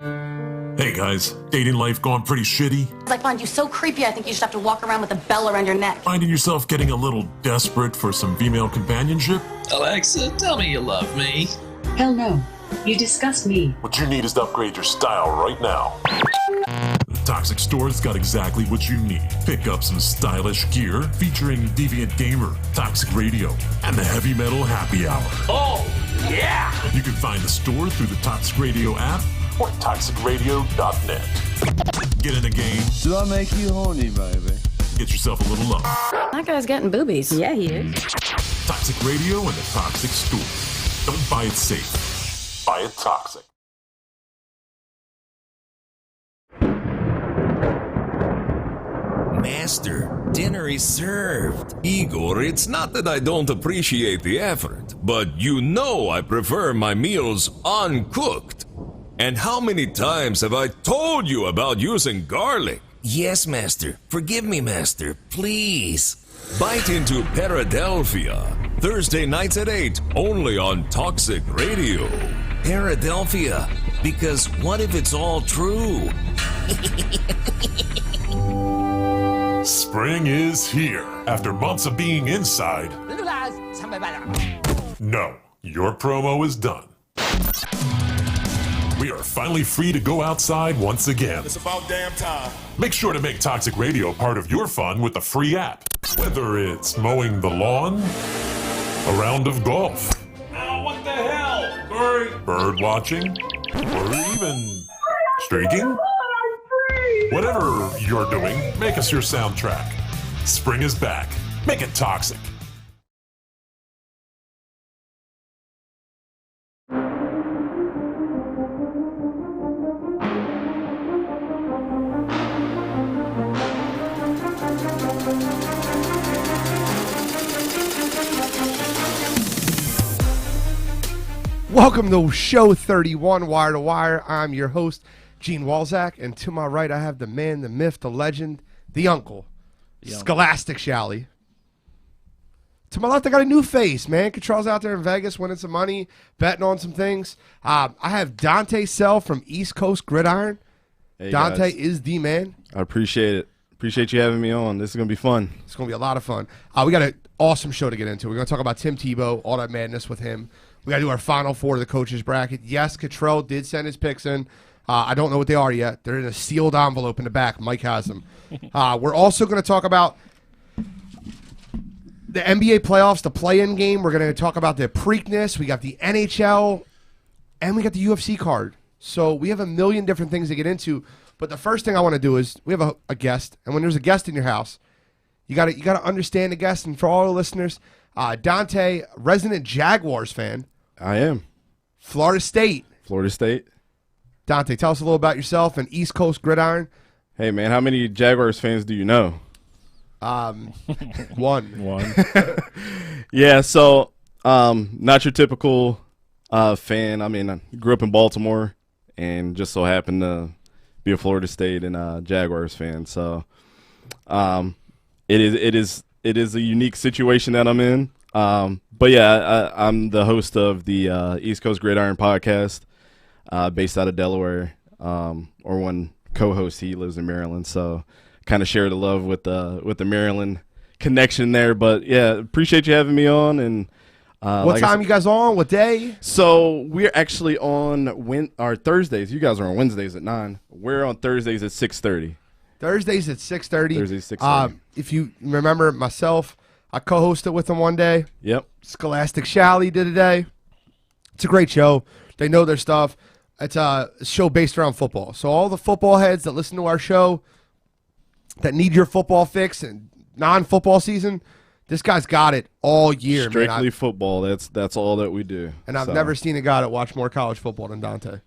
Hey guys, dating life going pretty shitty? I find you so creepy I think you should have to walk around with a bell around your neck. Finding yourself getting a little desperate for some female companionship? Alexa, tell me you love me. Hell no. You disgust me. What you need is to upgrade your style right now. The Toxic Store's got exactly what you need. Pick up some stylish gear featuring Deviant Gamer, Toxic Radio, and the Heavy Metal Happy Hour. Oh, yeah! You can find the store through the Toxic Radio app or toxicradio.net. Get in the game. Do I make you horny, baby? Get yourself a little love. That guy's getting boobies. Yeah, he is. Toxic Radio and the Toxic Store. Don't buy it safe. Buy it toxic. Master, dinner is served. Igor, it's not that I don't appreciate the effort, but you know I prefer my meals uncooked. And how many times have I told you about using garlic? Yes, Master. Forgive me, Master. Please. Bite into Paradelphia. Thursday nights at 8, only on Toxic Radio. Paradelphia, because what if it's all true? Spring is here. After months of being inside. No, your promo is done. We are finally free to go outside once again. It's about damn time. Make sure to make Toxic Radio part of your fun with the free app. Whether it's mowing the lawn, a round of golf, Oh, what the hell? Hurry. bird watching, or even streaking. Whatever you're doing, make us your soundtrack. Spring is back. Make it toxic. Welcome to show 31, Wire to Wire. I'm your host, Gene Walzak, and to my right I have the man, the myth, the legend, the uncle, Scholastic Shally. To my left I got a new face, man. Control's out there in Vegas winning some money, betting on some things. I have Dante Sell from East Coast Gridiron. Hey, Dante guys. is the man. I appreciate it. Appreciate you having me on. This is going to be fun. It's going to be a lot of fun. We got an awesome show to get into. We're going to talk about Tim Tebow, all that madness with him. We got to do our final four of the coaches bracket. Yes, Cottrell did send his picks in. I don't know what they are yet. They're in a sealed envelope in the back. Mike has them. We're also going to talk about the NBA playoffs, the play-in game. We're going to talk about the Preakness. We got the NHL, and we got the UFC card. So we have a million different things to get into. But the first thing I want to do is we have a guest, and when there's a guest in your house, you got to understand the guest. And for all the listeners, Dante, resident Jaguars fan. I am. Florida State. Florida State. Dante, tell us a little about yourself and East Coast Gridiron. Hey, man, how many Jaguars fans do you know? One. Yeah, so not your typical fan. I mean, I grew up in Baltimore and just so happened to be a Florida State and Jaguars fan. So it is a unique situation that I'm in. But yeah, I'm the host of the East Coast Gridiron Podcast, based out of Delaware. Or one co-host, he lives in Maryland, so kind of share the love with the Maryland connection there. But yeah, appreciate you having me on. And what time you guys on? What day? So we're actually on Thursdays. You guys are on Wednesdays at 9. We're on Thursdays at 6:30. Thursdays at 6:30. Thursdays 6:30. If you remember myself, I co-hosted with them one day. Yep. Scholastic Shally did a day. It's a great show. They know their stuff. It's a show based around football. So all the football heads that listen to our show that need your football fix and non-football season, this guy's got it all year. Strictly football. That's all that we do. And I've never seen a guy that watched more college football than Dante.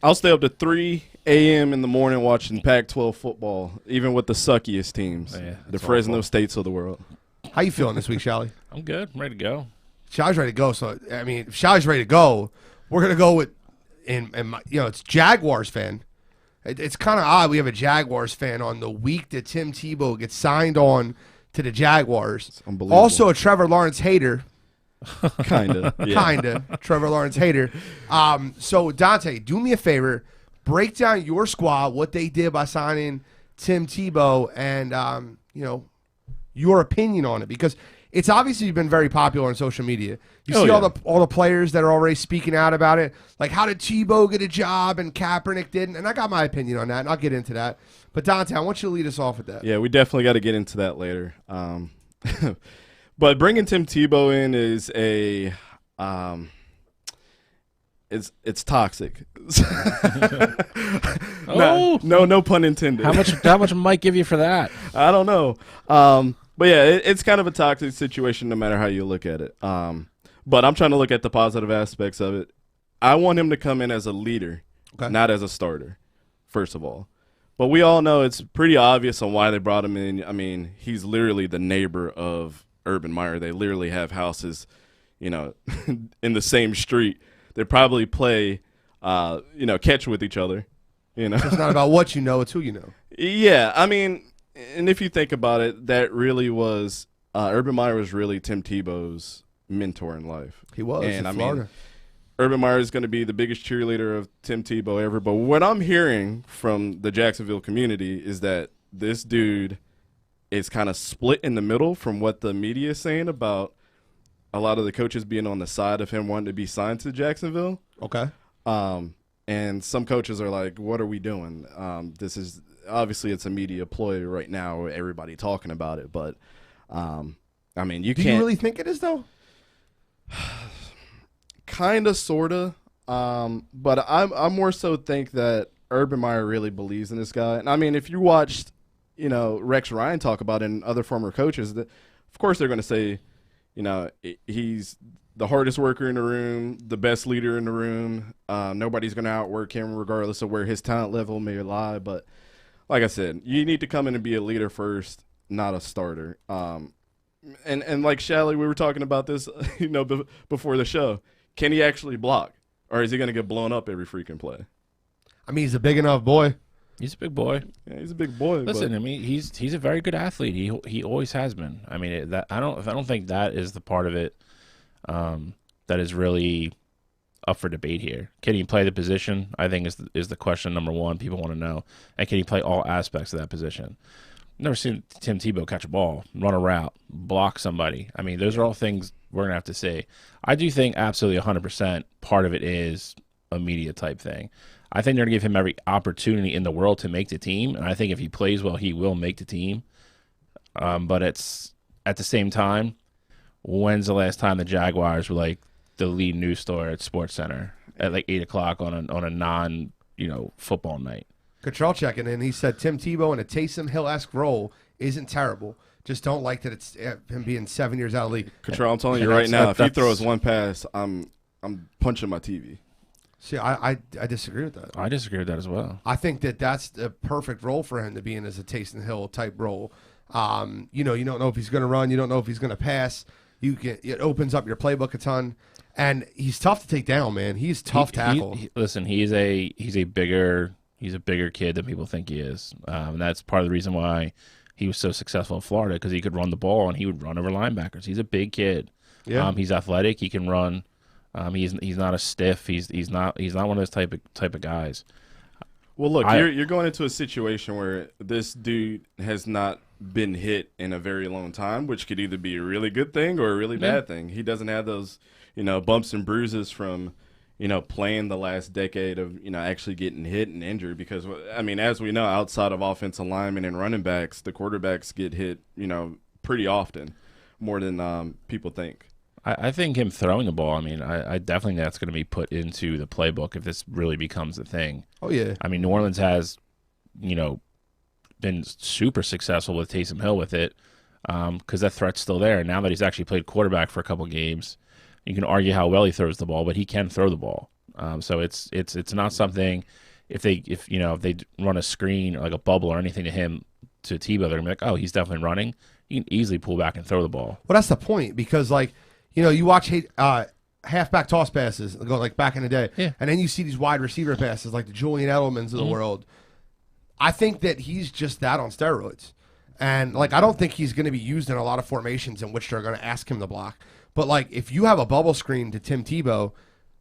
I'll stay up to 3 a.m. in the morning watching Pac-12 football, even with the suckiest teams, the Fresno States of the world. How you feeling this week, Shally? I'm good. I'm ready to go. Shally's ready to go. So, I mean, if Shally's ready to go, we're going to go with, it's Jaguars fan. It's kind of odd we have a Jaguars fan on the week that Tim Tebow gets signed on to the Jaguars. It's unbelievable. Also a Trevor Lawrence hater. Kind of. Trevor Lawrence hater. So, Dante, do me a favor. break down your squad, what they did by signing Tim Tebow, and your opinion on it, because it's obviously been very popular on social media. You see all the players that are already speaking out about it, like how did Tebow get a job and Kaepernick didn't, and I got my opinion on that, and I'll get into that. But Dante, I want you to lead us off with that. Yeah, we definitely got to get into that later. But bringing Tim Tebow in is it's toxic. No pun intended. How much might give you for that? I don't know. But yeah, it's kind of a toxic situation no matter how you look at it. But I'm trying to look at the positive aspects of it. I want him to come in as a leader, not as a starter, first of all. But we all know it's pretty obvious on why they brought him in. I mean, he's literally the neighbor of Urban Meyer. They literally have houses, in the same street. They probably play, catch with each other. It's not about what you know; it's who you know. Yeah, I mean, and if you think about it, that really was Urban Meyer was really Tim Tebow's mentor in life. He was, and in Florida. Urban Meyer is going to be the biggest cheerleader of Tim Tebow ever. But what I'm hearing from the Jacksonville community is that this dude is kind of split in the middle from what the media is saying about a lot of the coaches being on the side of him wanting to be signed to Jacksonville. Okay. And some coaches are like, what are we doing? This is obviously it's a media ploy right now, everybody talking about it. But, I mean, you can't. Do you really think it is, though? Kind of, sort of. But I more so think that Urban Meyer really believes in this guy. And, I mean, if you watched, Rex Ryan talk about it and other former coaches, of course they're going to say, he's the hardest worker in the room, the best leader in the room. Nobody's going to outwork him regardless of where his talent level may lie. But like I said, you need to come in and be a leader first, not a starter. And like Shally, we were talking about this, before the show. Can he actually block? Or is he going to get blown up every freaking play? I mean, he's a big enough boy. He's a big boy. Yeah, he's a big boy. Listen, I mean, he's a very good athlete. He always has been. I mean, I don't think that is the part of it that is really up for debate here. Can he play the position? I think is the question number one people want to know. And can he play all aspects of that position? I've never seen Tim Tebow catch a ball, run a route, block somebody. I mean, those are all things we're gonna have to see. I do think absolutely 100% part of it is a media type thing. I think they're going to give him every opportunity in the world to make the team, and I think if he plays well, he will make the team. But it's at the same time, when's the last time the Jaguars were like the lead news story at SportsCenter at like 8 o'clock on a non football night? Cottrell checking in. He said Tim Tebow in a Taysom Hill-esque role isn't terrible. Just don't like that it's him being 7 years out of the league. Cottrell, I'm telling you right now, if he throws one pass, I'm punching my TV. See, I disagree with that. I disagree with that as well. I think that's the perfect role for him to be in as a Taysom Hill type role. You don't know if he's going to run. You don't know if he's going to pass. It opens up your playbook a ton. And he's tough to take down, man. He's tough tackle. Listen, he's a bigger kid than people think he is. And that's part of the reason why he was so successful in Florida, because he could run the ball and he would run over linebackers. He's a big kid. Yeah. He's athletic. He can run. He's not a stiff. He's not one of those type of guys. Well, look, you're going into a situation where this dude has not been hit in a very long time, which could either be a really good thing or a really bad thing. He doesn't have those, bumps and bruises from, playing the last decade of, actually getting hit and injured. Because, I mean, as we know, outside of offensive linemen and running backs, the quarterbacks get hit, pretty often, more than people think. I think him throwing the ball, I mean, I definitely think that's going to be put into the playbook if this really becomes a thing. Oh, yeah. I mean, New Orleans has, been super successful with Taysom Hill with it because that threat's still there. And now that he's actually played quarterback for a couple games, you can argue how well he throws the ball, but he can throw the ball. So it's not something if they run a screen or like a bubble or anything to him to Tebow, they're gonna be like, oh, he's definitely running. You can easily pull back and throw the ball. Well, that's the point, because you watch halfback toss passes go like back in the day, and then you see these wide receiver passes like the Julian Edelmans of the world. I think that he's just that on steroids. And, I don't think he's going to be used in a lot of formations in which they're going to ask him to block. But, if you have a bubble screen to Tim Tebow,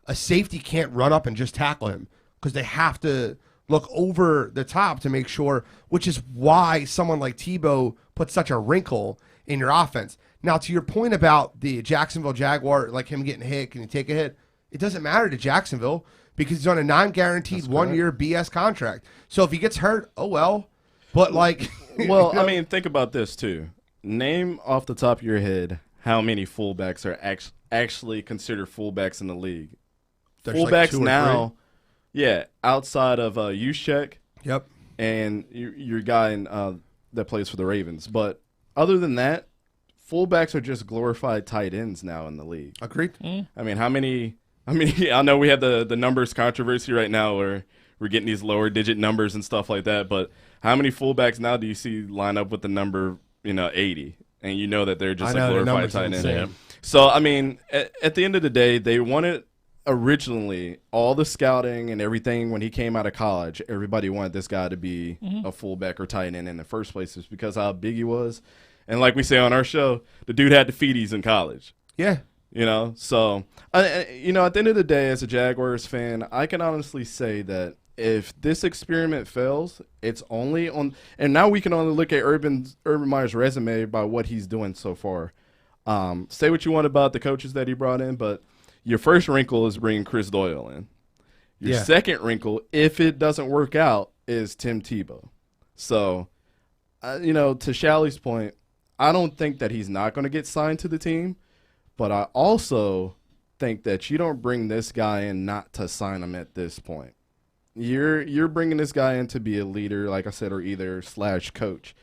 a safety can't run up and just tackle him because they have to look over the top to make sure, which is why someone like Tebow puts such a wrinkle in your offense. Now, to your point about the Jacksonville Jaguar, like him getting hit, can he take a hit? It doesn't matter to Jacksonville because he's on a non-guaranteed 1-year BS contract. So if he gets hurt, oh well. But like, well, I mean, think about this too. Name off the top of your head how many fullbacks are actually considered fullbacks in the league. There's Fullbacks like 2 or now, 3. yeah, outside of Juszczyk. Yep. And your guy that plays for the Ravens. But other than that, fullbacks are just glorified tight ends now in the league. Agreed. I mean, how many? I know we have the numbers controversy right now where we're getting these lower digit numbers and stuff like that. But how many fullbacks now do you see line up with the number 80? And you know that they're just a glorified tight end. Yeah. So I mean, at the end of the day, they wanted. Originally, all the scouting and everything when he came out of college, everybody wanted this guy to be a fullback or tight end in the first place, just because how big he was. And like we say on our show, the dude had the feeties in college. Yeah. So, at the end of the day, as a Jaguars fan, I can honestly say that if this experiment fails, it's only on – and now we can only look at Urban Meyer's resume by what he's doing so far. Say what you want about the coaches that he brought in, but – your first wrinkle is bringing Chris Doyle in. Your second wrinkle, if it doesn't work out, is Tim Tebow. So, to Shally's point, I don't think that he's not going to get signed to the team, but I also think that you don't bring this guy in not to sign him at this point. You're bringing this guy in to be a leader, like I said, or either / coach.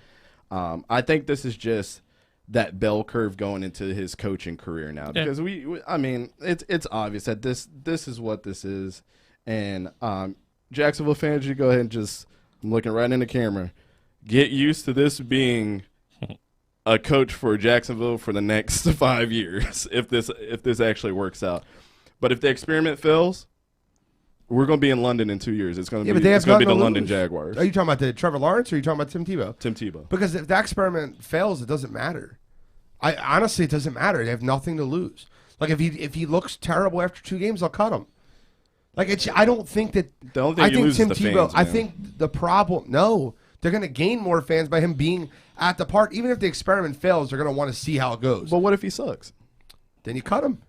I think this is just that bell curve going into his coaching career now, because it's obvious that this is what this is, and Jacksonville fans, you go ahead and just, I'm looking right in the camera, get used to this being a coach for Jacksonville for the next 5 years if this actually works out. But if the experiment fails, we're going to be in London in 2 years. It's going to be the London Jaguars. Are you talking about the Trevor Lawrence or are you talking about Tim Tebow? Tim Tebow. Because if that experiment fails, it doesn't matter. Honestly, it doesn't matter. They have nothing to lose. Like if he looks terrible after 2 games, I'll cut him. Like I don't think that. The only thing I think Tim Tebow. fans, I think the problem. No, they're going to gain more fans by him being at the park. Even if the experiment fails, they're going to want to see how it goes. But what if he sucks? Then you cut him.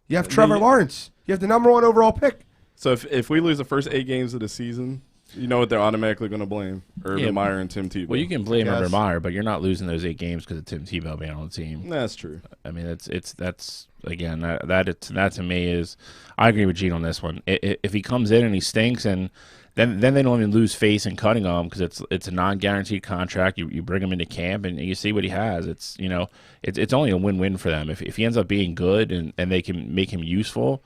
You have Trevor Lawrence. You have the number 1 overall pick. So if we lose the first 8 games of the season, you know what they're automatically going to blame? Urban Meyer and Tim Tebow. Well, you can blame Urban Meyer, but you're not losing those 8 games because of Tim Tebow being on the team. That's true. I mean, that's again that to me is, I agree with Gene on this one. If he comes in and he stinks, and then they don't even lose face in cutting him because it's a non-guaranteed contract. You bring him into camp and you see what he has. It's only a win-win for them. If he ends up being good and they can make him useful,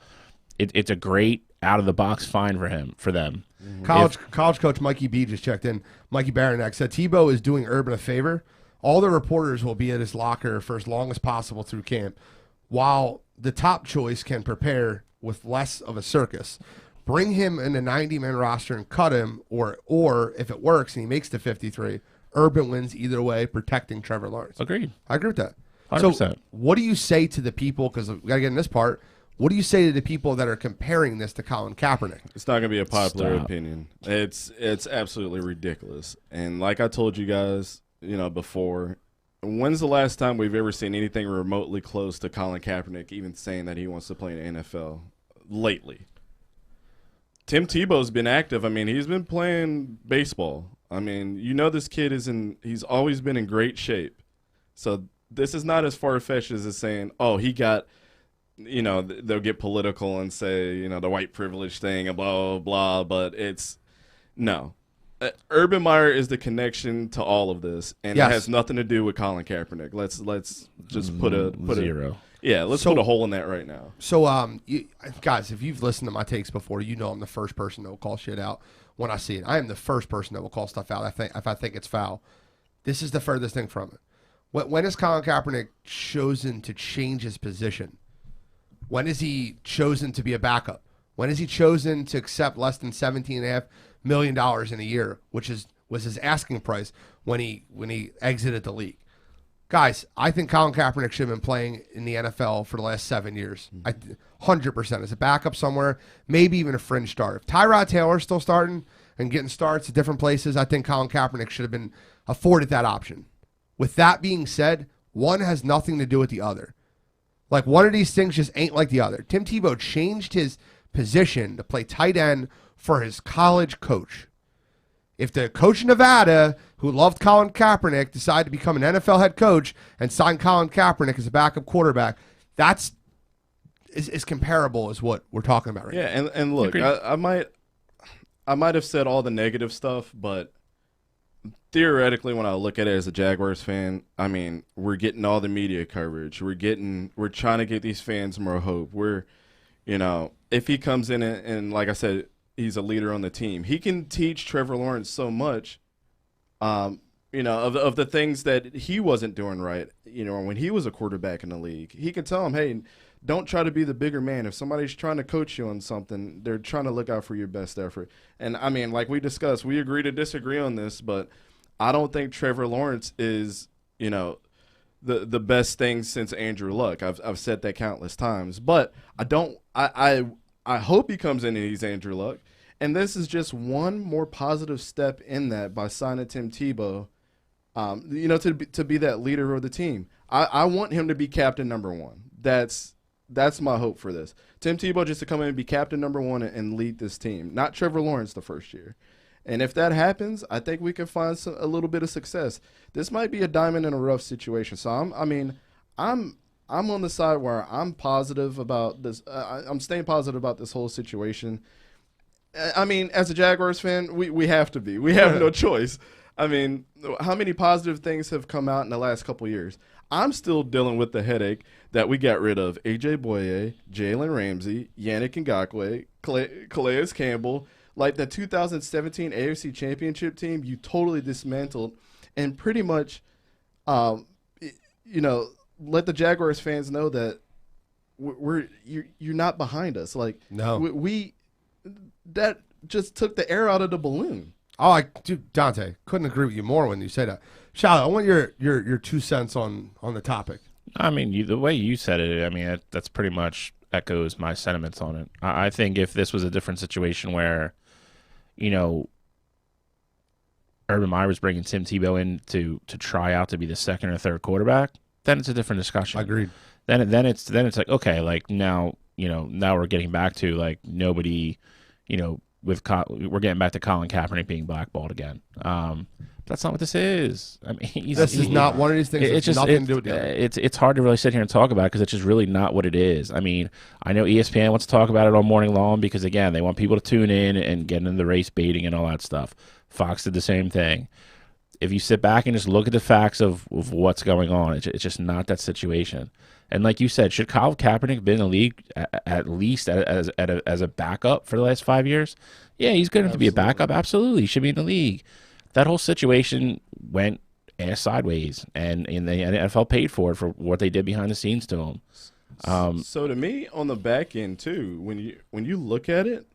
it's a great out-of-the-box find for them. College coach Mikey B just checked in. Mikey Baranek said Tebow is doing Urban a favor. All the reporters will be at his locker for as long as possible through camp, while the top choice can prepare with less of a circus. Bring him in a 90-man roster and cut him, or if it works and he makes the 53, Urban wins either way, protecting Trevor Lawrence. Agreed. I agree with that. 100%. So what do you say to the people, because we got to get in this part, what do you say to the people that are comparing this to Colin Kaepernick? It's not going to be a popular opinion. It's absolutely ridiculous. And like I told you guys, before, when's the last time we've ever seen anything remotely close to Colin Kaepernick even saying that he wants to play in the NFL lately? Tim Tebow's been active. I mean, he's been playing baseball. I mean, this kid he's always been in great shape. So this is not as far-fetched as saying, oh, he got – they'll get political and say, the white privilege thing and blah, blah, blah, but it's no. Urban Meyer is the connection to all of this, and it has nothing to do with Colin Kaepernick. Let's just put a zero. Let's put a hole in that right now. So, guys, if you've listened to my takes before, I'm the first person that will call shit out when I see it. I am the first person that will call stuff out if I think it's foul. This is the furthest thing from it. When has Colin Kaepernick chosen to change his position? When is he chosen to be a backup? When is he chosen to accept less than $17.5 million in a year, which was his asking price when he exited the league? Guys, I think Colin Kaepernick should have been playing in the NFL for the last 7 years. 100% as a backup somewhere, maybe even a fringe start. If Tyrod Taylor's still starting, and getting starts at different places, I think Colin Kaepernick should have been afforded that option. With that being said, one has nothing to do with the other. Like, one of these things just ain't like the other. Tim Tebow changed his position to play tight end for his college coach. If the coach in Nevada, who loved Colin Kaepernick, decided to become an NFL head coach and sign Colin Kaepernick as a backup quarterback, that's is comparable as what we're talking about right now. Yeah, and look, I might have said all the negative stuff, but theoretically, when I look at it as a Jaguars fan, I mean, we're getting all the media coverage. We're trying to get these fans more hope. If he comes in and like I said, he's a leader on the team, he can teach Trevor Lawrence so much, of the things that he wasn't doing right, when he was a quarterback in the league. He can tell him, hey, don't try to be the bigger man. If somebody's trying to coach you on something, they're trying to look out for your best effort. And, I mean, like we discussed, we agree to disagree on this, but I don't think Trevor Lawrence is, the best thing since Andrew Luck. I've said that countless times. But I hope he comes in and he's Andrew Luck. And this is just one more positive step in that by signing Tim Tebow, to be that leader of the team. I want him to be captain number one. That's my hope for this. Tim Tebow just to come in and be captain number one and lead this team, not Trevor Lawrence the first year. And if that happens, I think we can find a little bit of success. This might be a diamond in a rough situation. So I'm on the side where I'm positive about this. I'm staying positive about this whole situation. I mean, as a Jaguars fan, we have to be. We have no choice. I mean, how many positive things have come out in the last couple of years? I'm still dealing with the headache that we got rid of A.J. Boye, Jalen Ramsey, Yannick Ngakoue, Calais Campbell. Like the 2017 AFC Championship team, you totally dismantled and pretty much, let the Jaguars fans know that you're not behind us. Like, no, that just took the air out of the balloon. Oh, Dante, couldn't agree with you more when you say that. Shallow, I want your 2 cents on the topic. I mean, the way you said it, I mean, that's pretty much echoes my sentiments on it. I think if this was a different situation where, Urban Meyer's bringing Tim Tebow in to try out to be the second or third quarterback, then it's a different discussion. Agreed. Then it's like, okay, like now we're getting back to like nobody, we're getting back to Colin Kaepernick being blackballed again. That's not what this is. I mean, this is not one of these things. It's just nothing to do with it. It's hard to really sit here and talk about it because it's just really not what it is. I mean, I know ESPN wants to talk about it all morning long because, again, they want people to tune in and get into the race baiting and all that stuff. Fox did the same thing. If you sit back and just look at the facts of what's going on, it's just not that situation. And like you said, should Colin Kaepernick have been in the league at least as a backup for the last 5 years? Yeah, he's good enough to be a backup. Absolutely, he should be in the league. That whole situation went ass sideways, and the NFL paid for it for what they did behind the scenes to him. So to me, on the back end too, when you look at it,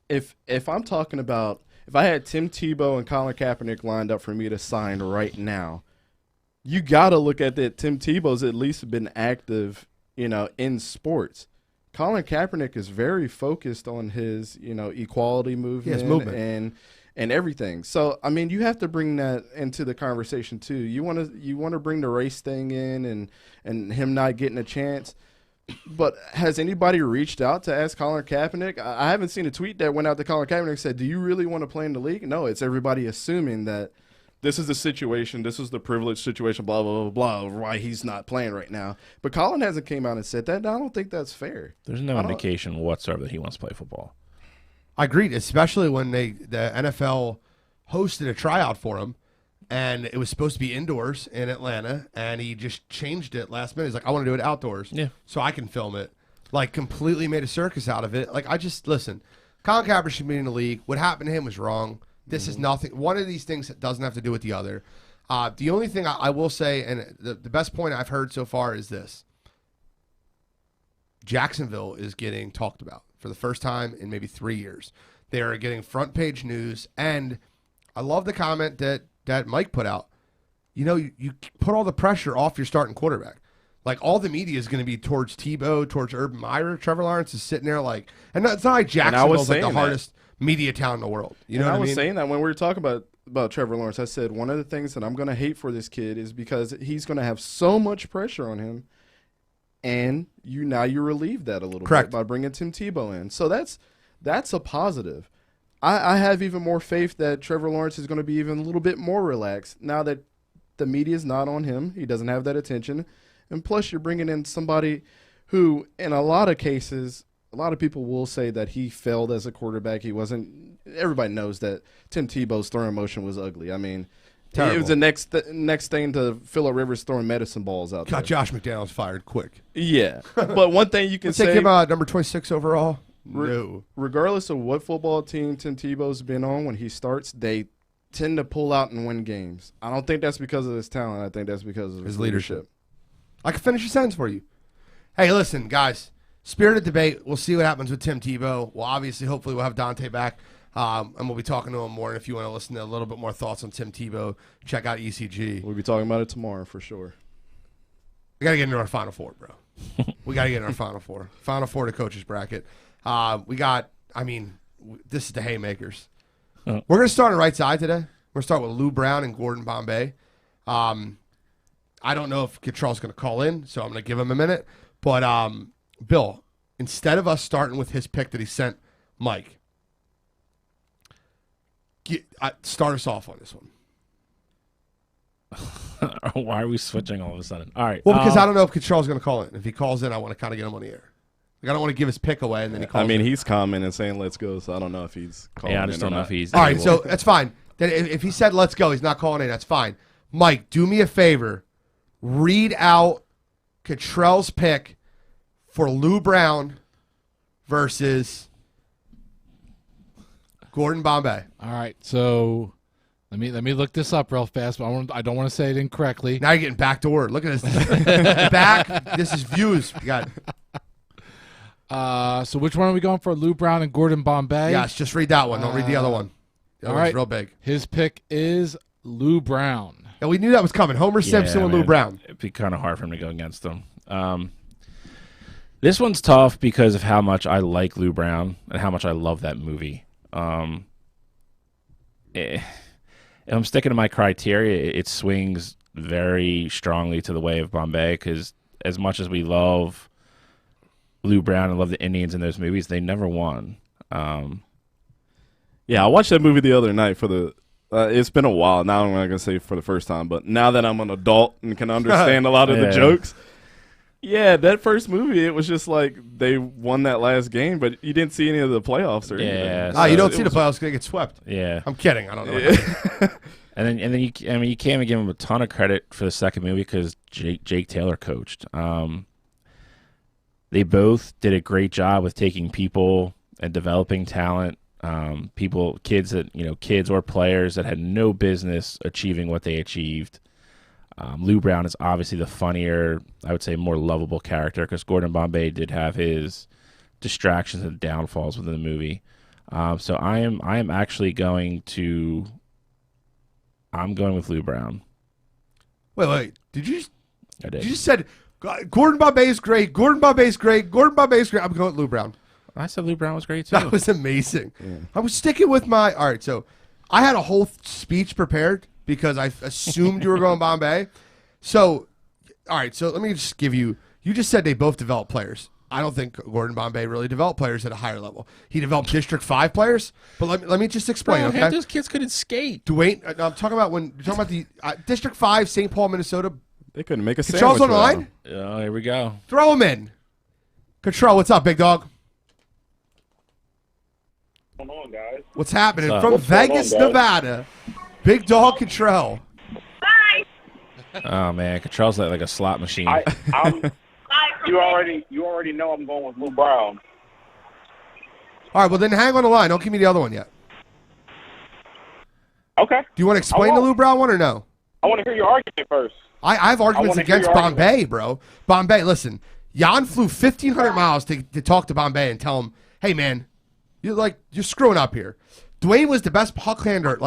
if I'm talking about if I had Tim Tebow and Colin Kaepernick lined up for me to sign right now, you got to look at that. Tim Tebow's at least been active, in sports. Colin Kaepernick is very focused on his, equality movement, and everything. So, I mean, you have to bring that into the conversation too. You want to bring the race thing in and him not getting a chance. But has anybody reached out to ask Colin Kaepernick? I haven't seen a tweet that went out to Colin Kaepernick and said, "Do you really want to play in the league?" No, it's everybody assuming that this is the situation, this is the privileged situation, blah, blah, blah, blah, why he's not playing right now. But Colin hasn't came out and said that, and I don't think that's fair. There's no indication whatsoever that he wants to play football. I agreed, especially when the NFL hosted a tryout for him, and it was supposed to be indoors in Atlanta, and he just changed it last minute. He's like, I want to do it outdoors so I can film it. Like, completely made a circus out of it. Like, listen, Colin Kaepernick should be in the league. What happened to him was wrong. This is nothing. One of these things that doesn't have to do with the other. The only thing I will say, and the best point I've heard so far is this. Jacksonville is getting talked about for the first time in maybe 3 years. They are getting front page news, and I love the comment that Mike put out. You put all the pressure off your starting quarterback. Like, all the media is going to be towards Tebow, towards Urban Meyer. Trevor Lawrence is sitting there like, and it's not like Jacksonville's like the hardest. media talent in the world. You know and what I was mean? saying that when we were talking about Trevor Lawrence, I said one of the things that I'm going to hate for this kid is because he's going to have so much pressure on him, and you relieve that a little Correct. bit by bringing Tim Tebow in. So that's a positive. I have even more faith that Trevor Lawrence is going to be even a little bit more relaxed now that the media is not on him. He doesn't have that attention. And plus, you're bringing in somebody who, in a lot of cases, a lot of people will say that he failed as a quarterback. He wasn't. Everybody knows that Tim Tebow's throwing motion was ugly. I mean, Terrible. it was the next thing to Phillip Rivers throwing medicine balls out Got there. Josh McDaniels fired quick. Yeah. But one thing you can Let's say. take him number 26 overall. No. Regardless of what football team Tim Tebow's been on, when he starts, they tend to pull out and win games. I don't think that's because of his talent. I think that's because of his leadership. I can finish your sentence for you. Hey, listen, guys. Spirited debate. We'll see what happens with Tim Tebow. Well, obviously, hopefully, we'll have Dante back, and we'll be talking to him more. And if you want to listen to a little bit more thoughts on Tim Tebow, check out ECG. We'll be talking about it tomorrow for sure. We got to get into our Final Four, bro. We got to get in our Final Four. Final Four to coaches bracket. This is the haymakers. Oh. We're going to start on the right side today. We're going to start with Lou Brown and Gordon Bombay. I don't know if Cottrell's going to call in, so I'm going to give him a minute. But, Bill, instead of us starting with his pick that he sent Mike, start us off on this one. Why are we switching all of a sudden? All right. Well, because I don't know if Cottrell's going to call in. If he calls in, I want to kind of get him on the air. Like, I don't want to give his pick away, and then he calls in. He's commenting saying let's go, so I don't know if he's calling in. Yeah, I just don't know if he's. All right, so that's fine. Then if he said let's go, he's not calling in. That's fine. Mike, do me a favor. Read out Cottrell's pick for Lou Brown versus Gordon Bombay. All right, so let me look this up real fast. But I don't want to say it incorrectly. Now you're getting back to word. Look at this. This is views. We got. So which one are we going for? Lou Brown and Gordon Bombay? Yes, just read that one. Don't read the other one. The other one's real big. His pick is Lou Brown. And we knew that was coming. Homer Simpson with Lou Brown. It'd be kind of hard for him to go against them. This one's tough because of how much I like Lou Brown and how much I love that movie. If I'm sticking to my criteria, it swings very strongly to the way of Bombay because as much as we love Lou Brown and love the Indians in those movies, they never won. Yeah, I watched that movie the other night for the it's been a while. Now I'm not going to say for the first time, but now that I'm an adult and can understand a lot of the jokes, yeah, that first movie, it was just like they won that last game, but you didn't see any of the playoffs or anything. Yeah, you don't see the playoffs because they get swept. Yeah. I'm kidding. I don't know. Yeah. and then you can't even give him a ton of credit for the second movie because Jake Taylor coached. They both did a great job with taking people and developing talent. Kids or players that had no business achieving what they achieved. Lou Brown is obviously the funnier, I would say more lovable character because Gordon Bombay did have his distractions and downfalls within the movie. So I am actually going with Lou Brown. Wait. Did you I did. You just said Gordon Bombay is great. Gordon Bombay is great. Gordon Bombay is great. I'm going with Lou Brown. I said Lou Brown was great too. That was amazing. Yeah. I was sticking with my. All right, so I had a whole speech prepared because I assumed you were going Bombay. So, all right, so let me just give you. You just said they both developed players. I don't think Gordon Bombay really developed players at a higher level. He developed District 5 players, but let me just explain. Bro, okay, half those kids couldn't skate. Dwayne, I'm talking about when you're talking about the District 5, St. Paul, Minnesota. They couldn't make a Cottrell's sandwich. on the line. Oh, here we go. Throw him in. Cottrell, what's up, big dog? What's going on, guys? What's happening What's from up? Vegas, Nevada? Big dog Cottrell. Oh man, Cottrell's like a slot machine. You already know I'm going with Lou Brown. All right, well then hang on the line. Don't give me the other one yet. Okay. Do you want to explain the Lou Brown one or no? I want to hear your argument first. I have arguments against Bombay, bro. Bombay, listen. Jan flew 1,500 miles to talk to Bombay and tell him, hey man, you're screwing up here. Dwayne was the best puck handler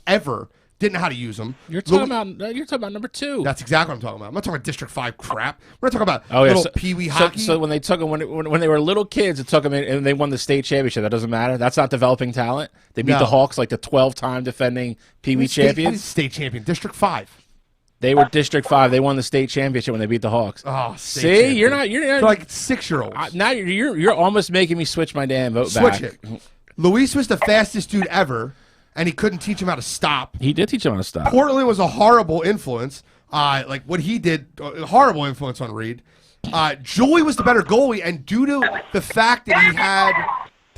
ever Didn't know how to use them. You're talking about number 2. That's exactly what I'm talking about. I'm not talking about District 5 crap. We're not talking about yeah, little pee-wee hockey. So when they took them, when they were little kids, it took them in, and they won the state championship. That doesn't matter. That's not developing talent. They beat the Hawks like the 12-time defending pee-wee champions. State champion, District 5. They were District 5. They won the state championship when they beat the Hawks. Oh, see, you're not. They're like 6-year-olds. Now you're almost making me switch my damn vote back. Switch it. Luis was the fastest dude ever, and he couldn't teach him how to stop. He did teach him how to stop. Portland was a horrible influence. Like what he did, a horrible influence on Reed. Julie was the better goalie, and due to the fact that he had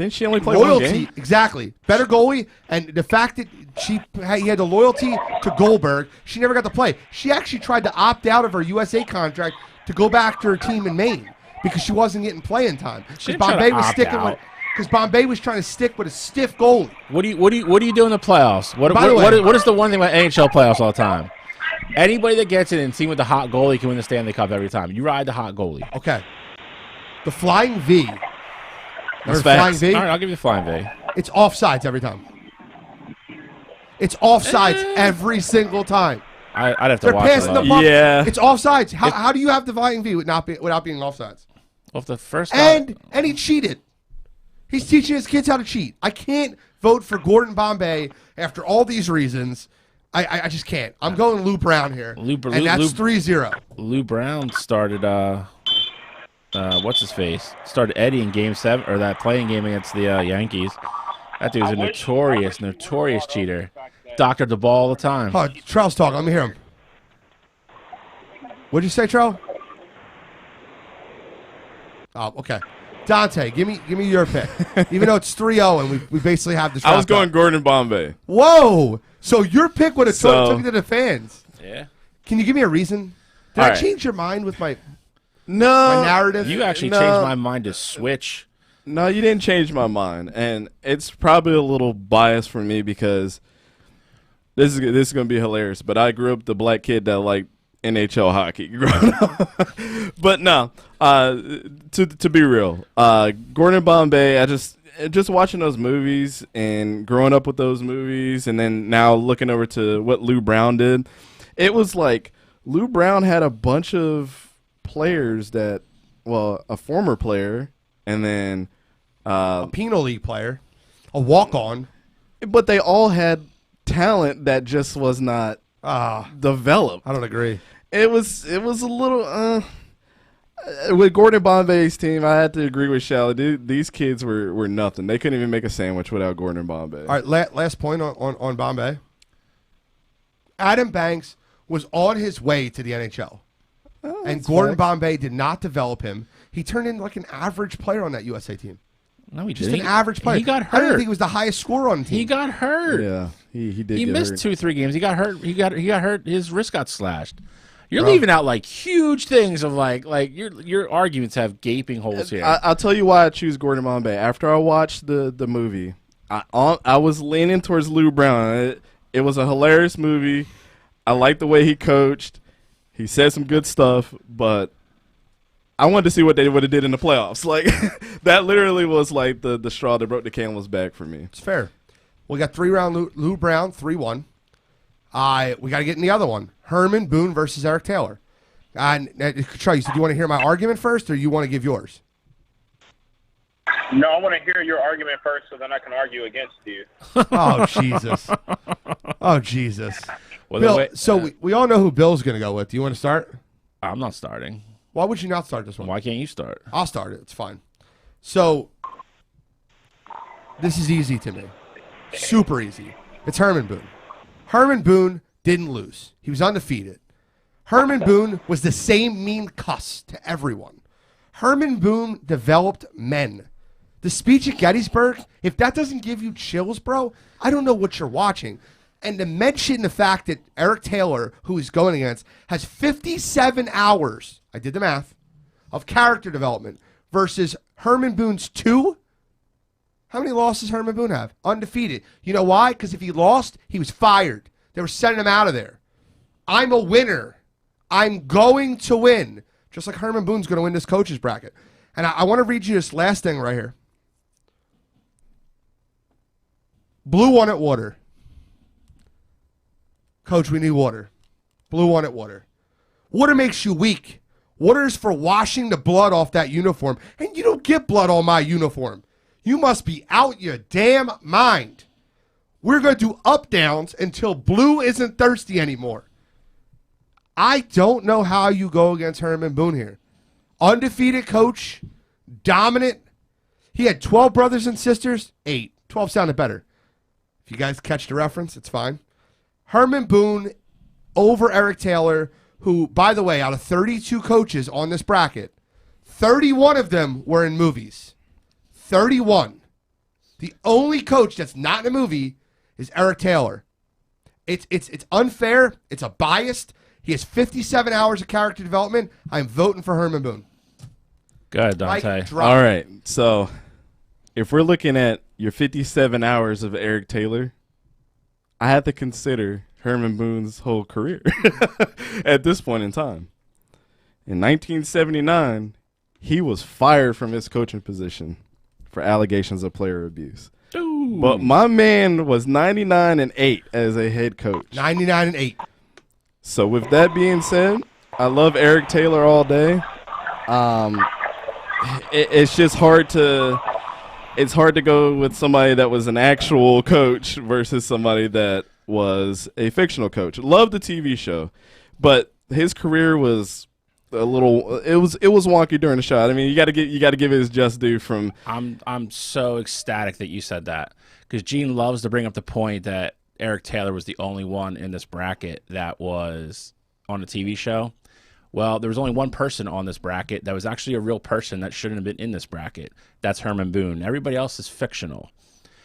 Didn't she only play loyalty, one game? exactly, better goalie, and the fact that he had the loyalty to Goldberg, she never got to play. She actually tried to opt out of her USA contract to go back to her team in Maine because she wasn't getting playing time. Because Bombay was sticking with. Because Bombay was trying to stick with a stiff goalie. What do you do in the playoffs? What is the one thing about NHL playoffs all the time? Anybody that gets in and team with the hot goalie can win the Stanley Cup every time. You ride the hot goalie. Okay. The flying V. That's flying V? All right, I'll give you the flying V. It's offsides every time. It's offsides every single time. I'd have to They're watch passing that. the puck. Yeah. It's offsides. How do you have the flying V without being offsides? Off the first And he cheated. He's teaching his kids how to cheat. I can't vote for Gordon Bombay after all these reasons. I just can't. I'm going Lou Brown here. And that's 3-0. Lou Brown started what's his face? Started Eddie in game 7 or that playing game against the Yankees. That dude's a notorious cheater. Doctored the ball all the time. Oh, Trell's talking. Let me hear him. What'd you say, Trell? Oh, okay. Dante, give me your pick. Even though it's 3-0 and we basically have this. I was going Gordon Bombay. Whoa! So your pick would have took me to the fans. Yeah. Can you give me a reason? Did I change your mind with my narrative? You actually changed my mind to switch. No, you didn't change my mind, and it's probably a little biased for me because this is going to be hilarious. But I grew up the black kid that liked NHL hockey growing up. But no, to be real, Gordon Bombay, I just watching those movies and growing up with those movies, and then now looking over to what Lou Brown did, it was like Lou Brown had a bunch of players that, well, a former player, and then a penal league player, a walk-on, but they all had talent that just was not developed. I don't agree. It was a little with Gordon Bombay's team. I had to agree with Shally. These kids were nothing. They couldn't even make a sandwich without Gordon Bombay. All right, last point on Bombay. Adam Banks was on his way to the NHL, and Gordon Bombay did not develop him. He turned into like an average player on that USA team. No, he just didn't. An average player. He got hurt. I didn't think he was the highest scorer on the team. He got hurt. Yeah, he did. He get missed hurt. 2-3 games. He got hurt. He got hurt. His wrist got slashed. You're leaving out like huge things of like your arguments have gaping holes here. I'll tell you why I choose Gordon Bombay. After I watched the movie, I was leaning towards Lou Brown. It was a hilarious movie. I liked the way he coached. He said some good stuff, but I wanted to see what they would have did in the playoffs. Like that literally was like the straw that broke the camel's back for me. It's fair. We got 3-round Lou Brown, 3-1. We got to get in the other one. Herman, Boone versus Eric Taylor. Charlie, so do you want to hear my argument first, or you want to give yours? No, I want to hear your argument first, so then I can argue against you. Oh, Jesus. Oh, Jesus. Well, Bill, wait, we all know who Bill's going to go with. Do you want to start? I'm not starting. Why would you not start this one? Why can't you start? I'll start it. It's fine. So, this is easy to me. Super easy. It's Herman Boone. Herman Boone didn't lose. He was undefeated. Herman Boone was the same mean cuss to everyone. Herman Boone developed men. The speech at Gettysburg, if that doesn't give you chills, bro, I don't know what you're watching. And to mention the fact that Eric Taylor, who he's going against, has 57 hours, I did the math, of character development versus Herman Boone's 2. How many losses Herman Boone have? Undefeated. You know why? Because if he lost, he was fired. They were sending him out of there. I'm a winner. I'm going to win. Just like Herman Boone's going to win this coach's bracket. And I want to read you this last thing right here. Blue won at Water. Coach, we need water. Blue wanted water. Water makes you weak. Water is for washing the blood off that uniform. And you don't get blood on my uniform. You must be out your damn mind. We're going to do up-downs until Blue isn't thirsty anymore. I don't know how you go against Herman Boone here. Undefeated coach, dominant. He had 12 brothers and sisters, 8. 12 sounded better. If you guys catch the reference, it's fine. Herman Boone over Eric Taylor, who, by the way, out of 32 coaches on this bracket, 31 of them were in movies. 31. The only coach that's not in a movie is Eric Taylor. It's unfair. It's a biased. He has 57 hours of character development. I'm voting for Herman Boone. Good, Dante. All right. So if we're looking at your 57 hours of Eric Taylor, I have to consider Herman Boone's whole career at this point in time. In 1979, he was fired from his coaching position for allegations of player abuse. Ooh. But my man was 99-8 as a head coach. 99-8. So with that being said, I love Eric Taylor all day. It's just hard to go with somebody that was an actual coach versus somebody that was a fictional coach. Love the TV show, but his career was a little. It was wonky during the shot. I mean, you got to give it his just due. From I'm so ecstatic that you said that, because Gene loves to bring up the point that Eric Taylor was the only one in this bracket that was on a TV show. Well, there was only one person on this bracket that was actually a real person that shouldn't have been in this bracket. That's Herman Boone. Everybody else is fictional.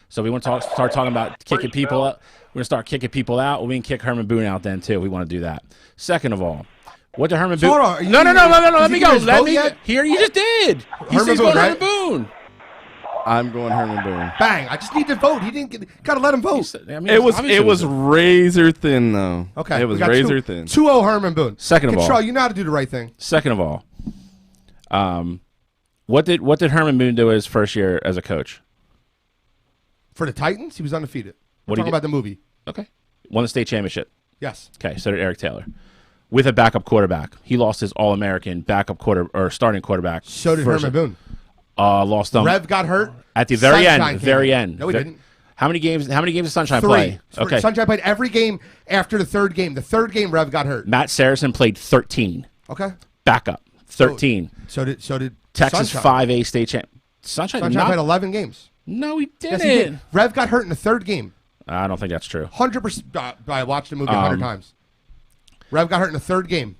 So we want to start talking about kicking people out. We're going to start kicking people out. Well, we can kick Herman Boone out then, too. We want to do that. Second of all, what did Herman Boone... Hold on. No. Let me go. Let me Here, you just did. He's going Herman Boone. I'm going Herman Boone. Bang. I just need to vote. He didn't get... Got to let him vote. It was razor thin, though. Okay. It was razor thin. 2-0 Herman Boone. Second of all... Control, you know how to do the right thing. Second of all, what did Herman Boone do his first year as a coach? For the Titans, he was undefeated. We're What he talking did- about the movie. Okay. Won the state championship. Yes. Okay, so did Eric Taylor. With a backup quarterback. He lost his All-American starting quarterback. So did Herman Boone. Lost them Rev got hurt. at the very Sunshine end. came Very in. end. No, he didn't. How many games did Sunshine 3. play? Okay. Sunshine played every game after the third game. The third game, Rev got hurt. Matt Saracen played 13. Okay. Backup. 13. So did Texas Sunshine. 5A state champ. Sunshine did Sunshine not. played 11 games. No, he Yes, didn't. he did. Rev got hurt in the third game. I don't think that's true. 100%. I watched the movie 100 times. Rev got hurt in the third game.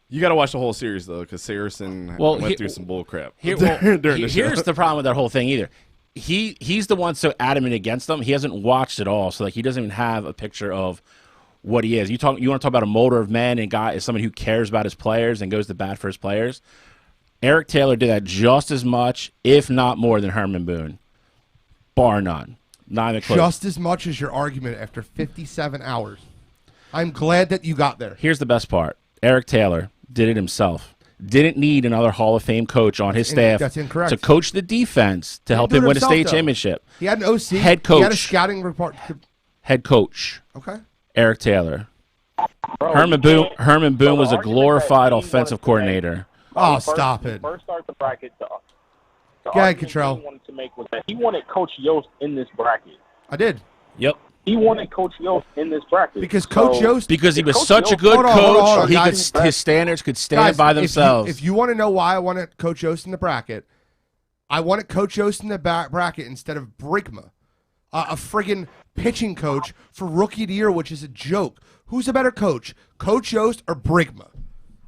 You got to watch the whole series, though, because Saracen went through some bull crap during the show. Here's the problem with that whole thing either. He's the one so adamant against them. He hasn't watched it all, so he doesn't even have a picture of what he is. You want to talk about a molder of man and guy is somebody who cares about his players and goes to bat for his players. Eric Taylor did that just as much, if not more, than Herman Boone, bar none. Not even close. Just as much as your argument after 57 hours. I'm glad that you got there. Here's the best part. Eric Taylor did it himself. Didn't need another Hall of Fame coach on his staff That's incorrect. to coach the defense to help him win a state championship. He had an OC. Head coach. He had a scouting report. Head coach. Okay. Eric Taylor. Bro, Herman Boone was a glorified offensive coordinator. Oh, stop it. First start the bracket. The Go ahead, argument Cottrell. He wanted to make was that he wanted Coach Yost in this bracket. I did. Yep. He wanted Coach Yost in this bracket. Because Coach Yost... Because he was Coach such a Yost- good Hold on, coach, guys. his standards could stand Guys, by themselves. If you want to know why I wanted Coach Yost in the bracket, I wanted Coach Yost in the bracket instead of Brigma, a friggin' pitching coach for Rookie of the Year, which is a joke. Who's a better coach, Coach Yost or Brigma?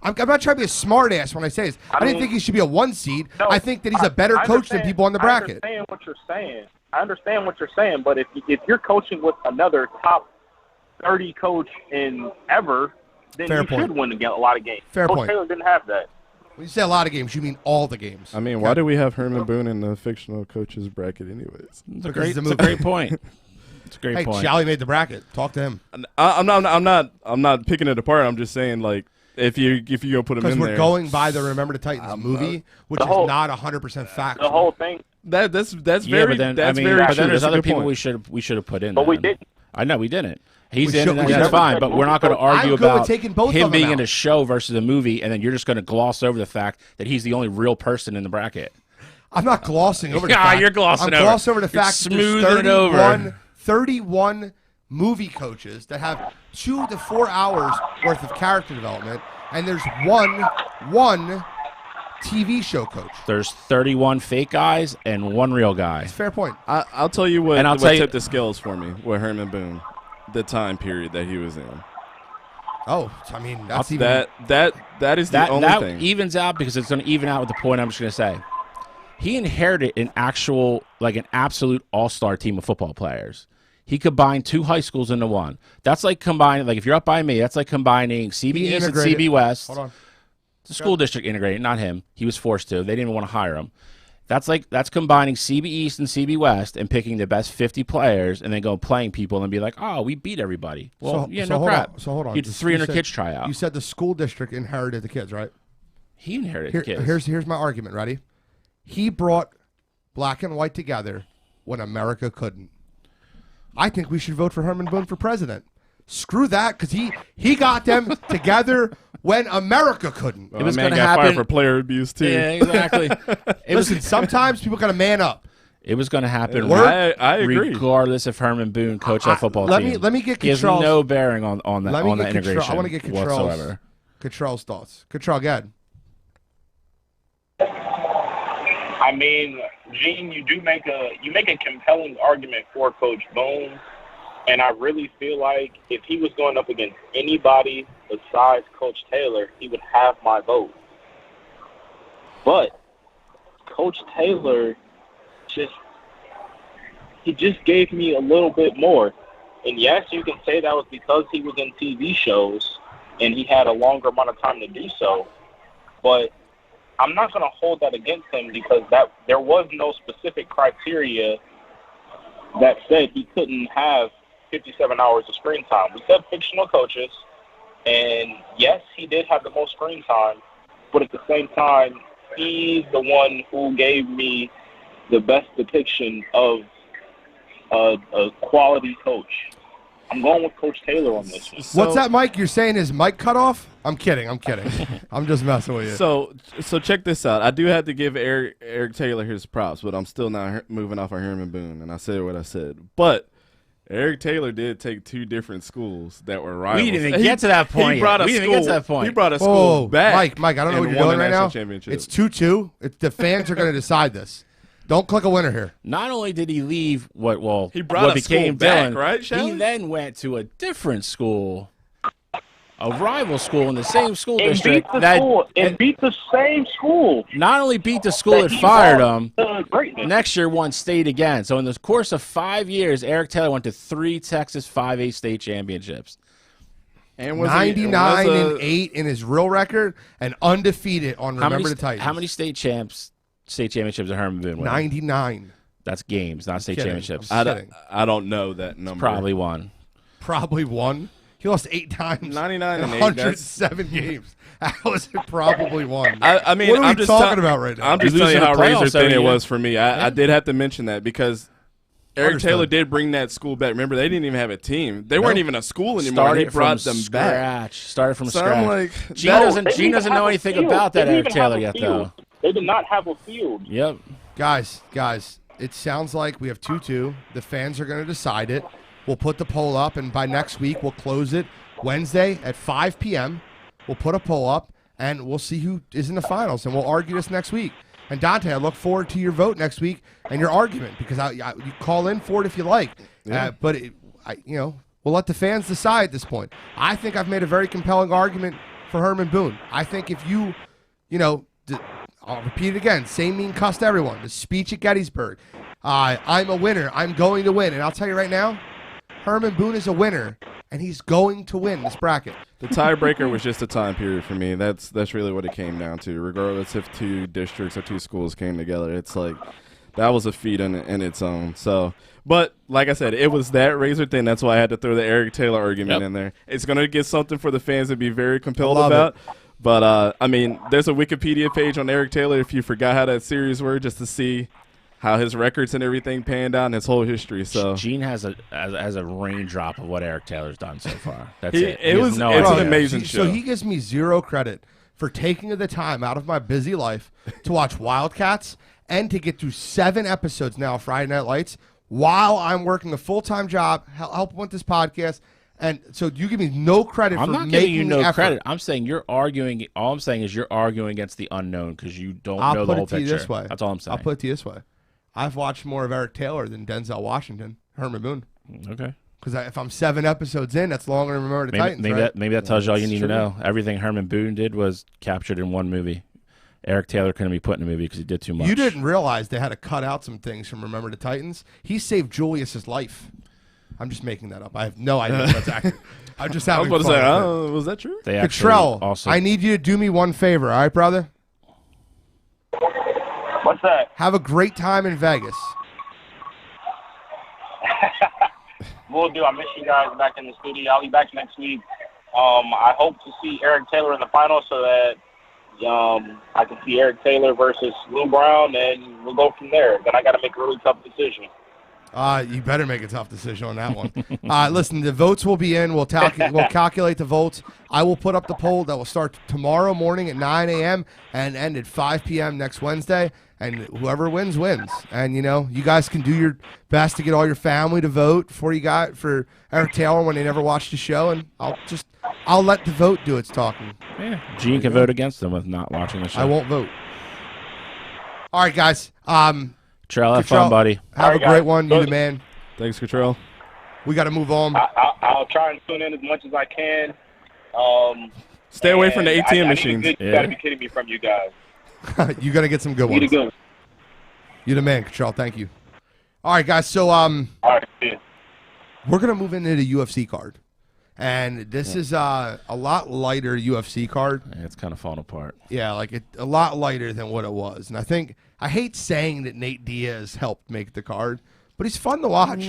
I'm not trying to be a smart ass when I say this. I didn't think he should be a 1 seed. No, I think that he's a better I coach than understand- people on the bracket. I understand what you're saying, but if you're coaching with another top 30 coach in ever, then Fair you point. should win a lot of games. Fair Coach point. Taylor didn't have that. When you say a lot of games, you mean all the games. I mean, why do we have Herman Boone in the fictional coaches bracket anyways? It's a Because great, it's a it's a great point. It's a great Hey, point. Jolly made the bracket. Talk to him. I'm not picking it apart. I'm just saying, like, if you go put him Because in we're there, going by the Remember the Titans movie, which is not 100% fact. The whole thing. that's Yeah, very but then that's I mean, very but true. then there's That's a other good people point. we should have put in. But we then. didn't. I know we didn't. He's We in, should- and we that's should- fine. But we're not going to argue I'm good with about taking both of him them being out. in a show versus a movie, and then you're just going to gloss over the fact that he's the only real person in the bracket. I'm not glossing over the Yeah, fact. you're glossing I'm over. glossing over the You're fact that there's smoothing it over. 31 movie coaches that have 2 to 4 hours worth of character development, and there's one TV show coach. There's 31 fake guys and 1 real guy. Fair point. I'll tell you what, And I'll what tell you- tipped the scales for me with Herman Boone, the time period that he was in. Oh, I mean, that's even that is the That only thing. evens out because it's going to even out with the point I'm just going to say. He inherited an absolute all-star team of football players. He combined 2 high schools into one. That's like combining, like if you're up by me, that's like combining CB He East and integrated- CB West. Hold on. The school district integrated, not him. He was forced to. They didn't even want to hire him. That's combining CB East and CB West and picking the best 50 players and then go playing people and be like, oh, we beat everybody. Well, no hold crap. on. So hold on. You had 300 kids try out. You said the school district inherited the kids, right? He inherited the kids. Here's my argument. Ready? He brought black and white together when America couldn't. I think we should vote for Herman Boone for president. Screw that, because he got them together when America couldn't. It was man going to got happen fired for player abuse too. Yeah, exactly. Listen, sometimes people got to man up. It was going to happen I agree. regardless if Herman Boone coached that football team. Let me get He has Control's- no bearing on that integration I want to get whatsoever. Control's thoughts. Control, go ahead. I mean, Gene, you make a compelling argument for Coach Boone, and I really feel like if he was going up against anybody besides Coach Taylor, he would have my vote. But Coach Taylor just gave me a little bit more. And yes, you can say that was because he was in TV shows and he had a longer amount of time to do so. But I'm not going to hold that against him because there was no specific criteria that said he couldn't have 57 hours of screen time. We said fictional coaches, and yes, he did have the most screen time, but at the same time, he's the one who gave me the best depiction of a quality coach. I'm going with Coach Taylor on this one. What's that, Mike? You're saying his mic cut off? I'm kidding. I'm just messing with you. So check this out. I do have to give Eric Taylor his props, but I'm still not moving off on Herman Boone, and I said what I said. But Eric Taylor did take 2 different schools that were rivals. We didn't even get to that point. He brought a We didn't school, even get to that point. He brought a school back. Mike, I don't know what and you're won doing a right now. national championship. It's 2-2. The fans are going to decide this. Don't click a winner here. Not only did he leave He brought what a became school back, Dillon, right, he Shelley? then went to a different school, a rival school in the same school And district beat the same school. Not only beat the school that he fired won, him, greatness. next year won state again. So in the course of 5 years, Eric Taylor went to 3 Texas 5A state championships. And 99-8 in his real record and undefeated on Remember the Titans. How many state championships did Herman Boone win? 99. That's games, not state Kidding. championships. I don't know that number. Probably one. Probably one. He lost 8 times. 99 in and 8, 107 games. How is it probably one? I mean, what are I'm we just talking about right now? I'm just He's telling you losing how the playoffs razor thin every it year. was for me. I did have to mention that because Eric Understood. Taylor did bring that school back. Remember, they didn't even have a team. They weren't even a school anymore. Started He brought from them back. Started from So scratch. I'm like, Gene doesn't know anything about that Eric Taylor yet, though. They did not have a field. Yep. Guys, it sounds like we have 2-2. The fans are going to decide it. We'll put the poll up, and by next week, we'll close it Wednesday at 5 p.m. We'll put a poll up, and we'll see who is in the finals, and we'll argue this next week. And Dante, I look forward to your vote next week and your argument because you call in for it if you like. Yeah. But we'll let the fans decide at this point. I think I've made a very compelling argument for Herman Boone. I think if I'll repeat it again. Same mean cussed everyone. The speech at Gettysburg. I'm a winner. I'm going to win. And I'll tell you right now, Herman Boone is a winner, and he's going to win this bracket. The tiebreaker was just a time period for me. That's really what it came down to. Regardless if 2 districts or 2 schools came together, it's like that was a feat in its own. So, but like I said, it was that razor thin. That's why I had to throw the Eric Taylor argument in there. It's gonna get something for the fans to be very compelled about. But I mean, there's a Wikipedia page on Eric Taylor if you forgot how that series worked, just to see how his records and everything panned out and his whole history. So Gene has a raindrop of what Eric Taylor's done so far. That's it. It's an amazing show. So he gives me zero credit for taking the time out of my busy life to watch Wildcats and to get through 7 episodes now of Friday Night Lights while I'm working a full-time job, helping with this podcast. And so you give me no credit for making the effort. I'm not giving you no credit. I'm saying you're arguing. All I'm saying is you're arguing against the unknown because you don't know the whole picture. I'll put it to you this way. That's all I'm saying. I'll put it to you this way. I've watched more of Eric Taylor than Denzel Washington, Herman Boone. Okay. Because if I'm 7 episodes in, that's longer than Remember the Titans, right? Maybe that tells you all you need to know. Everything Herman Boone did was captured in one movie. Eric Taylor couldn't be put in a movie because he did too much. You didn't realize they had to cut out some things from Remember the Titans. He saved Julius's life. I'm just making that up. I have no idea if that's accurate. I'm just having fun. Was that true? Cottrell, I need you to do me one favor, all right, brother? What's that? Have a great time in Vegas. Will do. I miss you guys back in the studio. I'll be back next week. I hope to see Eric Taylor in the final so that I can see Eric Taylor versus Lou Brown, and we'll go from there. Then I got to make a really tough decision. You better make a tough decision on that one. Listen, the votes will be in. We'll calculate the votes. I will put up the poll that will start tomorrow morning at 9 a.m. and end at 5 p.m. next Wednesday. And whoever wins, wins. And, you guys can do your best to get all your family to vote for Eric Taylor when they never watched the show. And I'll let the vote do its talking. Yeah, Gene can vote against them with not watching the show. I won't vote. All right, guys. Cottrell, have fun, buddy. Have a great one. You the man. Thanks, Cottrell. We got to move on. I'll try and tune in as much as I can. Stay away from the ATM machines. You got to be kidding me from you guys. You got to get some good ones. You the man, Cottrell. Thank you. All right, guys. So all right, we're going to move into the UFC card. And this is a lot lighter UFC card. Yeah, it's kind of falling apart. Yeah, a lot lighter than what it was. And I hate saying that Nate Diaz helped make the card, but he's fun to watch.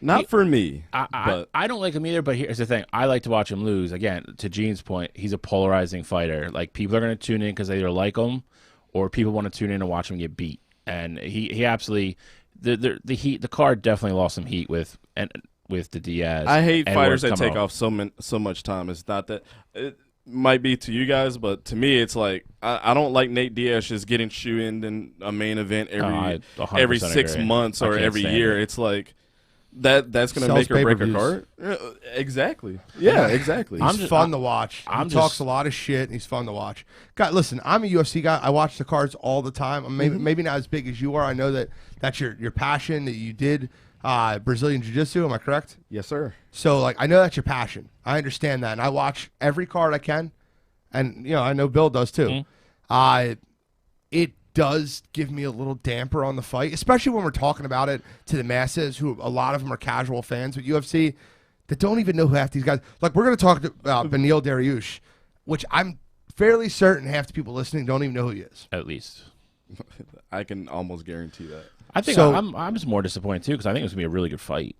Not for me. I don't like him either, but here's the thing. I like to watch him lose. Again, to Gene's point, he's a polarizing fighter. Like, people are going to tune in because they either like him or people want to tune in and watch him get beat. And he absolutely the card definitely lost some heat with the Diaz. I hate fighters that take off so much time. It's not that it might be to you guys, but to me, it's like I don't like Nate Diaz just getting shoe-in in a main event every 6 months or every year. It's like that's going to make or break a card. Exactly. Yeah, exactly. He's fun to watch. He talks a lot of shit, and he's fun to watch. God, listen, I'm a UFC guy. I watch the cards all the time. I'm maybe not as big as you are. I know that's your passion, that you did Brazilian Jiu-Jitsu. Am I correct? Yes, sir. So, I know that's your passion. I understand that, and I watch every card I can, and I know Bill does too. It does give me a little damper on the fight, especially when we're talking about it to the masses, who a lot of them are casual fans with UFC that don't even know who half these guys. Like, we're going to talk about Beneil Dariush, which I'm fairly certain half the people listening don't even know who he is. At least. I can almost guarantee that. I think I'm just more disappointed too because I think it was going to be a really good fight,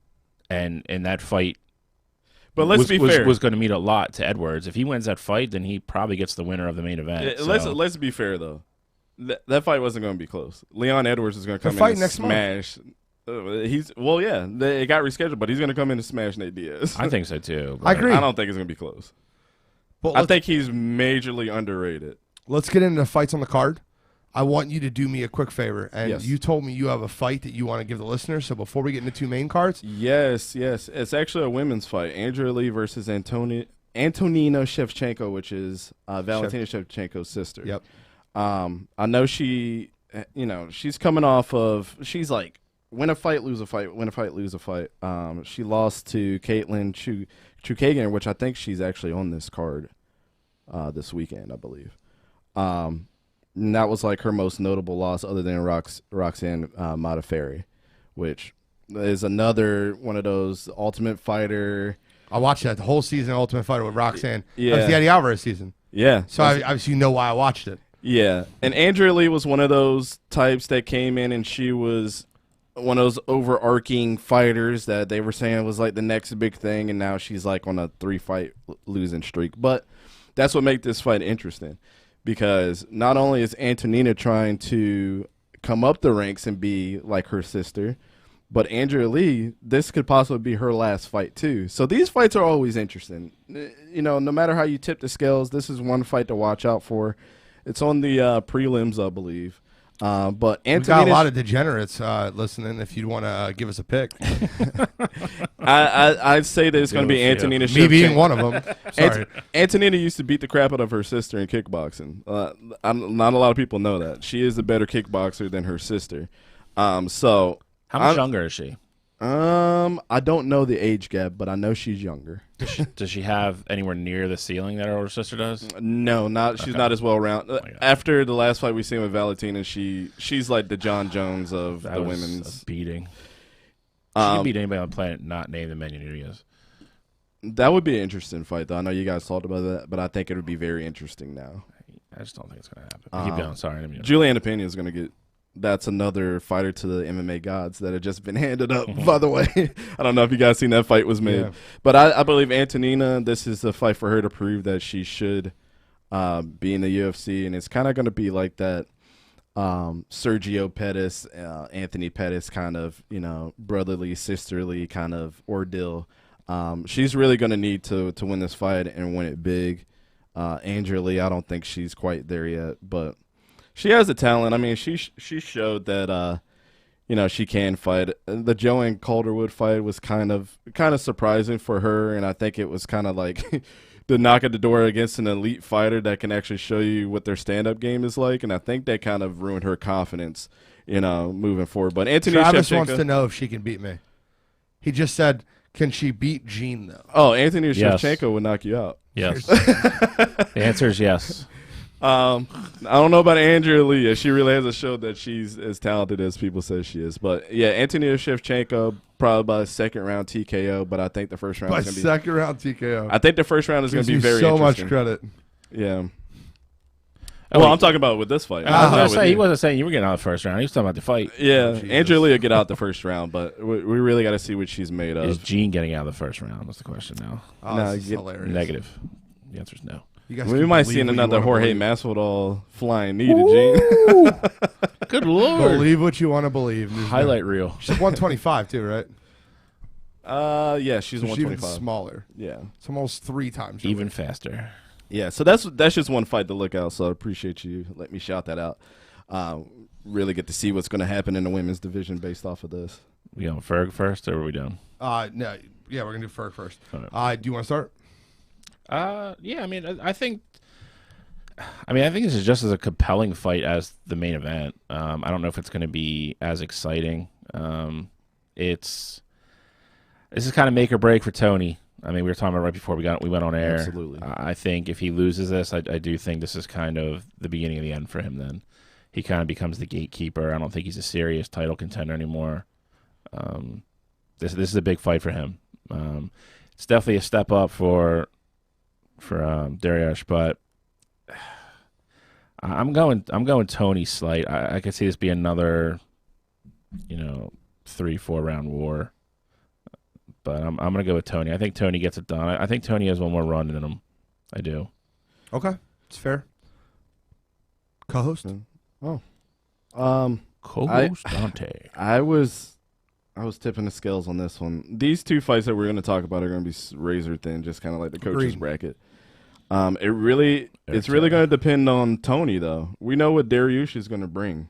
and that fight. But let's be fair. Was going to mean a lot to Edwards. If he wins that fight, then he probably gets the winner of the main event. Let's be fair though. That fight wasn't going to be close. Leon Edwards is going to come in and smash. It got rescheduled, but he's going to come in and smash Nate Diaz. I think so too. I agree. I don't think it's going to be close. But I think he's majorly underrated. Let's get into the fights on the card. I want you to do me a quick favor. And you told me you have a fight that you want to give the listeners. So before we get into 2 main cards. Yes. It's actually a women's fight. Andrea Lee versus Antonina Shevchenko, which is Valentina Shevchenko's sister. Yep. I know she's coming off of, she's like, win a fight, lose a fight, win a fight, lose a fight. She lost to Caitlin Chukagian, which I think she's actually on this card this weekend, I believe. And that was like her most notable loss other than Roxanne Modafferi, which is another one of those Ultimate Fighter. I watched that the whole season, Ultimate Fighter with Roxanne. Yeah. That was the Eddie Alvarez season. Yeah. So obviously you know why I watched it. Yeah. And Andrea Lee was one of those types that came in and she was one of those overarching fighters that they were saying was like the next big thing, and now she's like on a 3-fight losing streak. But that's what makes this fight interesting, because not only is Antonina trying to come up the ranks and be like her sister. But Andrea Lee, this could possibly be her last fight too. So these fights are always interesting. You know, no matter how you tip the scales, this is one fight to watch out for. It's on the prelims, I believe. But we got a lot of degenerates listening. If you'd want to give us a pick, I'd say that it's going to be Antonina Shevchenko. Me being one of them. Sorry. Antonina used to beat the crap out of her sister in kickboxing. Not a lot of people know that. She is a better kickboxer than her sister. So how much younger is she? I don't know the age gap, but I know she's younger. Does she have anywhere near the ceiling that her older sister does? No, she's not as well rounded. After the last fight we seen with Valentina, she's like the John Jones of that the was women's a beating. She can beat anybody on the planet, not name the Manu Nunez. That would be an interesting fight, though. I know you guys talked about that, but I think it would be very interesting now. I just don't think it's going to happen. Keep going. Sorry. Juliana Pena is going to get. That's another fighter to the MMA gods that have just been handed up, by the way. I don't know if you guys seen that fight was made. Yeah. But I believe Antonina, this is a fight for her to prove that she should be in the UFC. And it's kind of going to be like that Sergio Pettis, Anthony Pettis kind of, brotherly, sisterly kind of ordeal. She's really going to need to win this fight and win it big. Andrea Lee, I don't think she's quite there yet, but she has the talent. I mean, she showed that she can fight. The Joanne Calderwood fight was kind of surprising for her, and I think it was kind of like the knock at the door against an elite fighter that can actually show you what their stand-up game is like, and I think that kind of ruined her confidence, moving forward. But Travis wants to know if she can beat me. He just said, can she beat Jean, though? Oh, Anthony Shevchenko would knock you out. Yes. The answer is yes. I don't know about Andrea Lee. She really hasn't showed that she's as talented as people say she is. But, yeah, Antonina Shevchenko, probably by second round TKO, but I think the first round is going to be... By second round TKO. I think the first round is going to be very so interesting. Much credit. Yeah. Well, I'm talking about with this fight. I was going to say, he wasn't saying you were getting out of the first round. He was talking about the fight. Yeah, Andrea Lee will get out the first round, but we really got to see what she's made of. Is Jean getting out of the first round? That's the question now. Oh, no, this is hilarious. Negative. The answer is no. We might see another Jorge Masvidal flying knee to Jean. Good Lord. Believe what you want to believe. Highlight reel. She's 125 too, right? Yeah, she's 125. She's smaller. Yeah. It's almost 3 times. Even faster. Yeah, so that's just one fight to look out, so I appreciate you letting me shout that out. Really get to see what's going to happen in the women's division based off of this. We going Ferg first, or are we done? No, yeah, we're going to do Ferg first. Right. Do you want to start? Yeah, I think this is just as a compelling fight as the main event. I don't know if it's going to be as exciting. This is kind of make or break for Tony. We were talking about right before we went on air. Absolutely. I think if he loses this, I do think this is kind of the beginning of the end for him. Then he kind of becomes the gatekeeper. I don't think he's a serious title contender anymore. This is a big fight for him. It's definitely a step up for Dariush, but I'm going Tony slight. I could see this be another 3-4 round war, but I'm gonna go with Tony. I think Tony gets it done. I think Tony has one more run in him. I do. Okay, it's fair. Co-host. Co-host Dante. I was tipping the scales on this one. These two fights that we're going to talk about are going to be razor thin, just kind of like the coach's bracket. It's really going to depend on Tony, though. We know what Dariush is going to bring.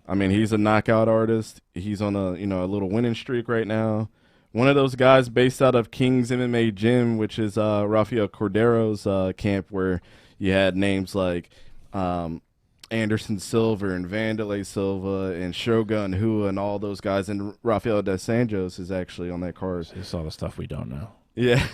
He's a knockout artist. He's on a little winning streak right now. One of those guys based out of King's MMA Gym, which is Rafael Cordero's camp, where you had names like Anderson Silva and Vanderlei Silva and Shogun Hua and all those guys, and Rafael Dos Anjos is actually on that card. It's all the stuff we don't know. Yeah.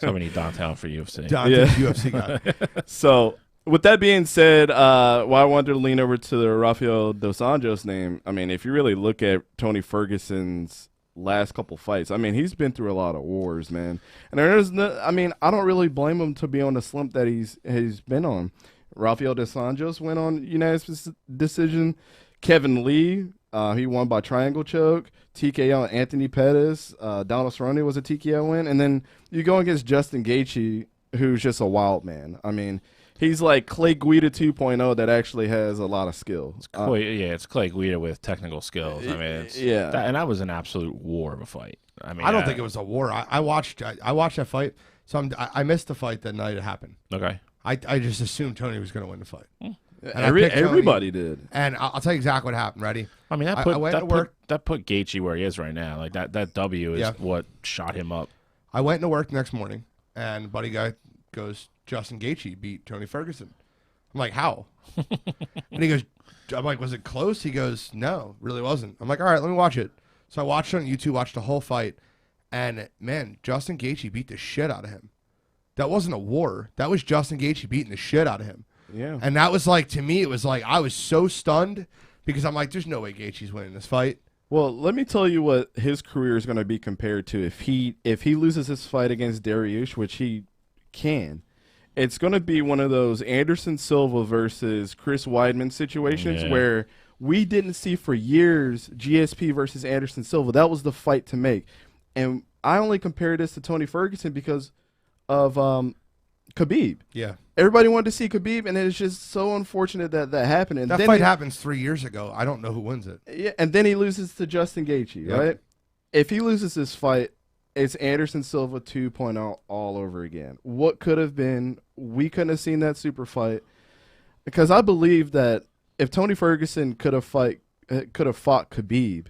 So we need Dante out for UFC. Dante's UFC guy. So with that being said, why I wanted to lean over to the Rafael Dos Anjos name, if you really look at Tony Ferguson's last couple fights, he's been through a lot of wars, man. And there's I don't really blame him to be on the slump that he's been on. Rafael Dos Anjos went on unanimous decision. Kevin Lee, he won by triangle choke. TKO on Anthony Pettis. Donald Cerrone was a TKO win. And then you go against Justin Gaethje, who's just a wild man. He's like Clay Guida 2.0 that actually has a lot of skill. It's Clay Guida with technical skills. I mean, and that was an absolute war of a fight. I mean, I don't think it was a war. I watched that fight, so I missed the fight the night it happened. Okay. I just assumed Tony was going to win the fight. Everybody did. And I'll tell you exactly what happened. Ready? I mean, that put Gaethje where he is right now. Like that W is what shot him up. I went to work the next morning, and buddy guy goes, Justin Gaethje beat Tony Ferguson. I'm like, how? And he goes, I'm like, was it close? He goes, no, really wasn't. I'm like, all right, let me watch it. So I watched it on YouTube, watched the whole fight, and man, Justin Gaethje beat the shit out of him. That wasn't a war. That was Justin Gaethje beating the shit out of him. Yeah. And that was like, to me, it was like, I was so stunned because I'm like, there's no way Gaethje's winning this fight. Well, let me tell you what his career is going to be compared to if he loses his fight against Dariush, which he can. It's going to be one of those Anderson Silva versus Chris Weidman situations where we didn't see for years GSP versus Anderson Silva. That was the fight to make. And I only compare this to Tony Ferguson because of Khabib. Yeah. Everybody wanted to see Khabib, and it's just so unfortunate that happened. And that fight happens 3 years ago. I don't know who wins it. Yeah, and then he loses to Justin Gaethje, right? If he loses this fight, it's Anderson Silva 2.0 all over again. What could have been, we couldn't have seen that super fight. Because I believe that if Tony Ferguson could have fought Khabib,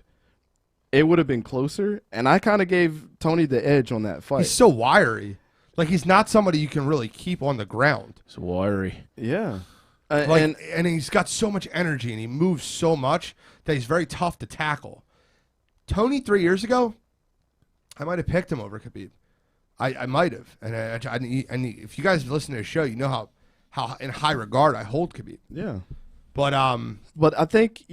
it would have been closer. And I kind of gave Tony the edge on that fight. He's so wiry. Like, he's not somebody you can really keep on the ground. It's wiry. Yeah. And he's got so much energy, and he moves so much that he's very tough to tackle. Tony, 3 years ago, I might have picked him over Khabib. I might have. And if you guys listen to the show, you know how in high regard I hold Khabib. Yeah. But I think,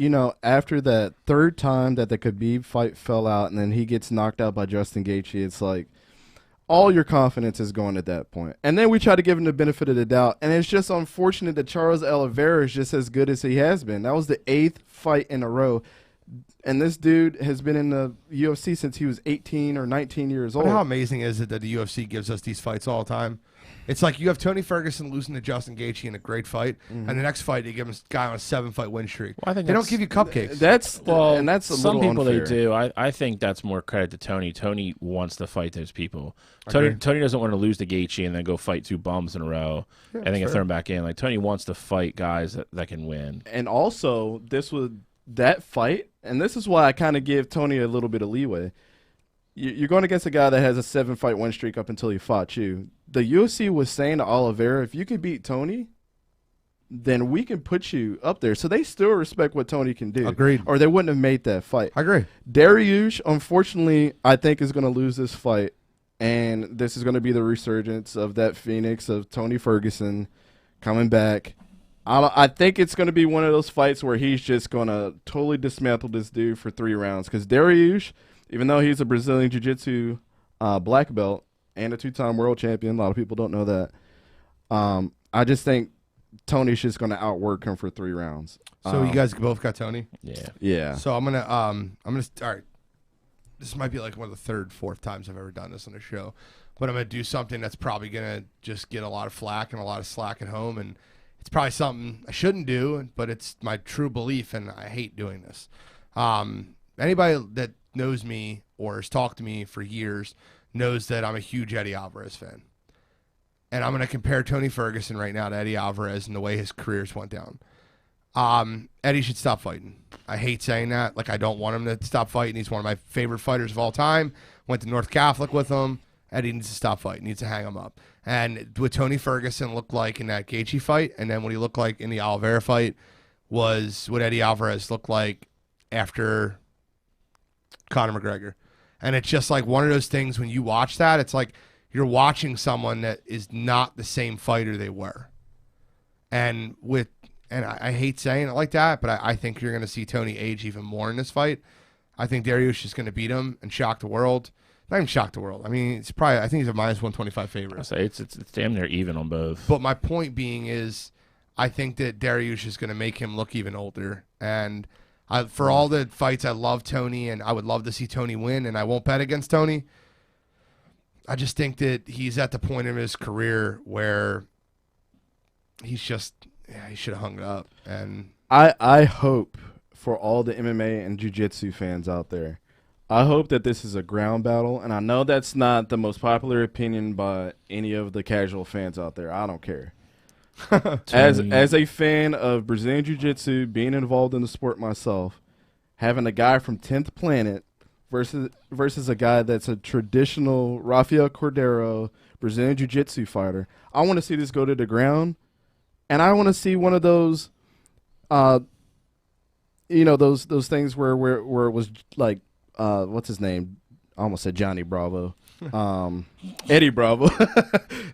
after that third time that the Khabib fight fell out and then he gets knocked out by Justin Gaethje, it's like, all your confidence is going at that point. And then we try to give him the benefit of the doubt. And it's just unfortunate that Charles Oliveira is just as good as he has been. That was the 8th fight in a row. And this dude has been in the UFC since he was 18 or 19 years old. But how amazing is it that the UFC gives us these fights all the time? It's like you have Tony Ferguson losing to Justin Gaethje in a great fight, and the next fight they give him a guy on a 7-fight win streak. Well, I think they don't give you cupcakes. That's some people unfair. they do. I think that's more credit to Tony. Tony wants to fight those people. Tony doesn't want to lose to Gaethje and then go fight 2 bums in a row and then get thrown back in. Like, Tony wants to fight guys that can win. And also, that fight, and this is why I kind of give Tony a little bit of leeway. You're going against a guy that has a 7-fight win streak up until he fought you. The UFC was saying to Oliveira, if you could beat Tony, then we can put you up there. So they still respect what Tony can do. Agreed. Or they wouldn't have made that fight. I agree. Dariush, unfortunately, I think is going to lose this fight. And this is going to be the resurgence of that phoenix of Tony Ferguson coming back. I think it's going to be one of those fights where he's just going to totally dismantle this dude for 3 rounds. Because Dariush, even though he's a Brazilian Jiu-Jitsu black belt and a 2-time world champion, a lot of people don't know that, I just think Tony's just going to outwork him for 3 rounds. So you guys both got Tony? Yeah. So I'm gonna all right. This might be like one of the 3rd, 4th times I've ever done this on a show, but I'm gonna do something that's probably gonna just get a lot of flack and a lot of slack at home, and it's probably something I shouldn't do, but it's my true belief, and I hate doing this. Anybody that knows me or has talked to me for years knows that I'm a huge Eddie Alvarez fan. And I'm going to compare Tony Ferguson right now to Eddie Alvarez and the way his careers went down. Eddie should stop fighting. I hate saying that. Like, I don't want him to stop fighting. He's one of my favorite fighters of all time. Went to North Catholic with him. Eddie needs to stop fighting. Needs to hang him up. And what Tony Ferguson looked like in that Gaethje fight, and then what he looked like in the Oliveira fight, was what Eddie Alvarez looked like after Conor McGregor. And it's just like one of those things when you watch that, it's like you're watching someone that is not the same fighter they were. And I hate saying it like that, but I think you're going to see Tony age even more in this fight. I think Dariush is going to beat him and shock the world. Not even shock the world. I mean, I think he's a minus 125 favorite. I say it's damn near even on both. But my point being is, I think that Dariush is going to make him look even older. And for all the fights, I love Tony, and I would love to see Tony win, and I won't bet against Tony. I just think that he's at the point in his career where he's just he should have hung it up. And I hope for all the MMA and jiu-jitsu fans out there, I hope that this is a ground battle. And I know that's not the most popular opinion by any of the casual fans out there. I don't care. As a fan of Brazilian jiu-jitsu, being involved in the sport myself, having a guy from 10th Planet versus a guy that's a traditional Rafael Cordeiro Brazilian jiu-jitsu fighter, I want to see this go to the ground, and I want to see one of those, those things where it was like, what's his name? I almost said Johnny Bravo. Eddie Bravo.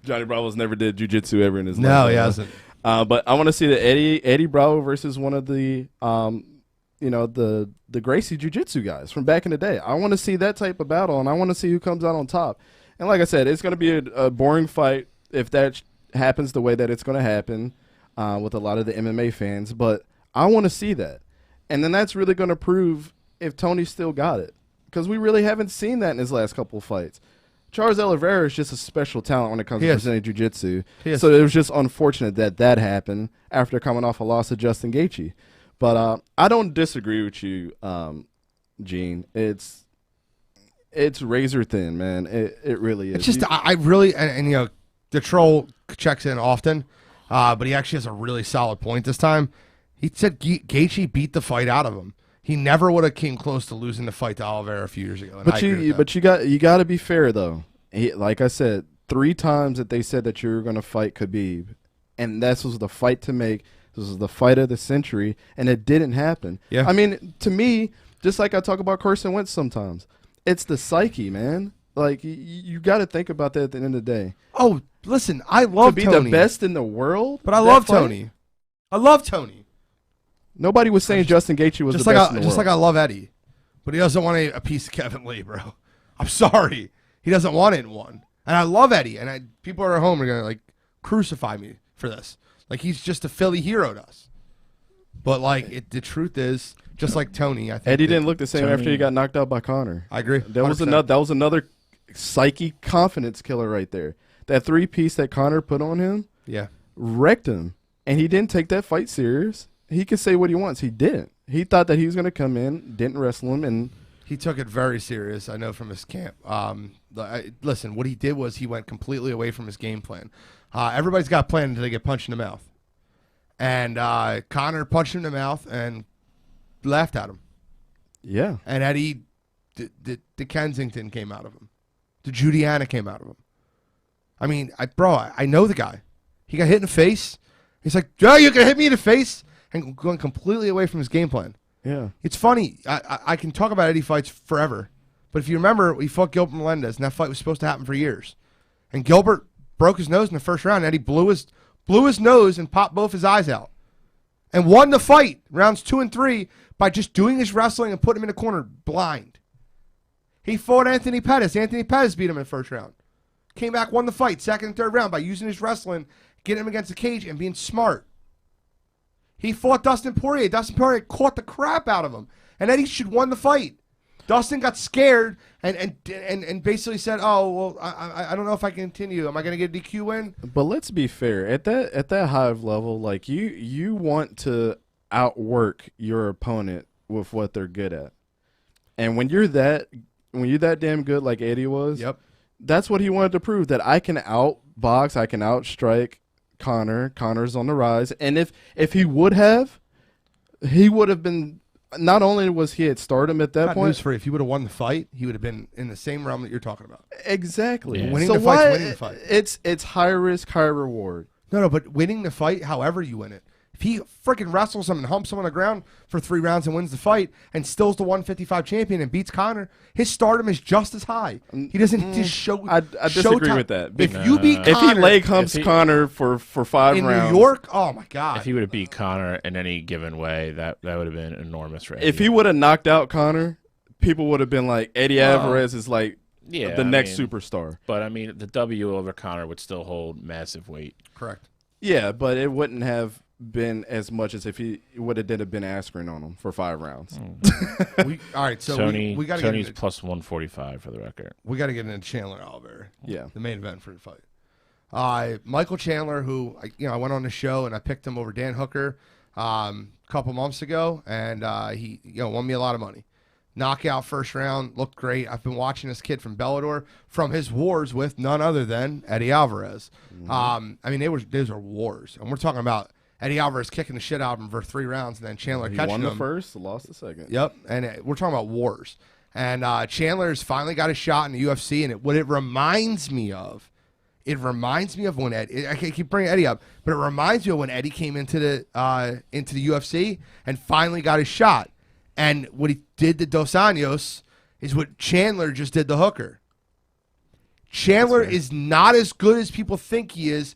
Johnny Bravo's never did jiu-jitsu ever in his life. No, he hasn't. But I want to see the Eddie Bravo versus one of the the Gracie jiu-jitsu guys from back in the day. I want to see that type of battle, and I want to see who comes out on top. And like I said, it's going to be a boring fight if that happens the way that it's going to happen with a lot of the MMA fans. But I want to see that. And then that's really going to prove if Tony still got it, because we really haven't seen that in his last couple of fights. Charles Oliveira is just a special talent when it comes to Brazilian jiu-jitsu. So it was just unfortunate that happened after coming off a loss to Justin Gaethje. But I don't disagree with you, Gene. It's razor thin, man. It really is. It's just I really and the troll checks in often, but he actually has a really solid point this time. He said Gaethje beat the fight out of him. He never would have came close to losing the fight to Oliveira a few years ago. But you got to be fair though. Like I said, 3 times that they said that you were going to fight Khabib, and this was the fight to make. This was the fight of the century, and it didn't happen. Yeah. I mean, to me, just like I talk about Carson Wentz sometimes, it's the psyche, man. Like you got to think about that at the end of the day. Oh, listen, I love to be Tony. the best in the world, but I love Tony. I love Tony. Nobody was saying Justin Gaethje was the best in the world. Just like I love Eddie, but he doesn't want a piece of Kevin Lee, bro. I'm sorry, he doesn't want it in one. And I love Eddie, and people at home are gonna crucify me for this. Like he's just a Philly hero to us. But the truth is, just like Tony, I think Eddie didn't look the same after he got knocked out by Conor. I agree. That was another psyche confidence killer right there. That 3-piece that Conor put on him, wrecked him, and he didn't take that fight serious. He can say what he wants. He didn't. He thought that he was going to come in, didn't wrestle him, and he took it very serious. I know from his camp. Listen, what he did was he went completely away from his game plan. Everybody's got a plan until they get punched in the mouth, and Conor punched him in the mouth and laughed at him. Yeah, and Eddie, the Kensington came out of him, the Judiana came out of him. I mean, I know the guy. He got hit in the face. He's like, "Joe, you're gonna hit me in the face." And going completely away from his game plan. Yeah. It's funny. I can talk about Eddie fights forever. But if you remember, we fought Gilbert Melendez, and that fight was supposed to happen for years. And Gilbert broke his nose in the first round. Eddie blew his nose and popped both his eyes out. And won the fight, rounds 2 and 3, by just doing his wrestling and putting him in a corner blind. He fought Anthony Pettis. Anthony Pettis beat him in the first round. Came back, won the fight, second and third round, by using his wrestling, getting him against the cage, and being smart. He fought Dustin Poirier. Dustin Poirier caught the crap out of him, and Eddie should won the fight. Dustin got scared and basically said, "Oh well, I don't know if I can continue. Am I going to get a DQ win?" But let's be fair. At that high level, like you want to outwork your opponent with what they're good at, and when you're that damn good, like Eddie was, that's what he wanted to prove, that I can outbox, I can outstrike Conor. Conor's on the rise, and if he would have been. Not only was he at stardom at that point, news for you. If he would have won the fight, he would have been in the same realm that you're talking about. Exactly. Yeah. Winning the fight. It's high risk, high reward. No, but winning the fight, however you win it. If he freaking wrestles him and humps him on the ground for 3 rounds and wins the fight and still's the 155 champion and beats Conor, his stardom is just as high. He doesn't just show. I disagree with that. If you beat Conor, if he leg humps Conor for 5 in rounds in New York, oh my God! If he would have beat Conor in any given way, that would have been enormous for Eddie. If he would have knocked out Conor, people would have been like, Eddie Alvarez is like the next superstar. But I mean, the W over Conor would still hold massive weight. Correct. Yeah, but it wouldn't have been as much as if he would have did a Ben Askren on him for 5 rounds. All right, so Tony, we got to Tony's get plus 145 for the record. We got to get into Chandler Oliveira. Yeah, the main event for the fight. Michael Chandler, who I went on the show and I picked him over Dan Hooker a couple months ago, and he won me a lot of money. Knockout first round, looked great. I've been watching this kid from Bellator from his wars with none other than Eddie Alvarez. Those are wars, and we're talking about Eddie Alvarez kicking the shit out of him for 3 rounds, and then Chandler catching him. He won the first, lost the second. Yep, and we're talking about wars. And Chandler's finally got a shot in the UFC, and what it reminds me of when Eddie. I keep bringing Eddie up, but it reminds me of when Eddie came into the UFC and finally got his shot. And what he did to Dos Anjos is what Chandler just did to Hooker. Chandler is not as good as people think he is.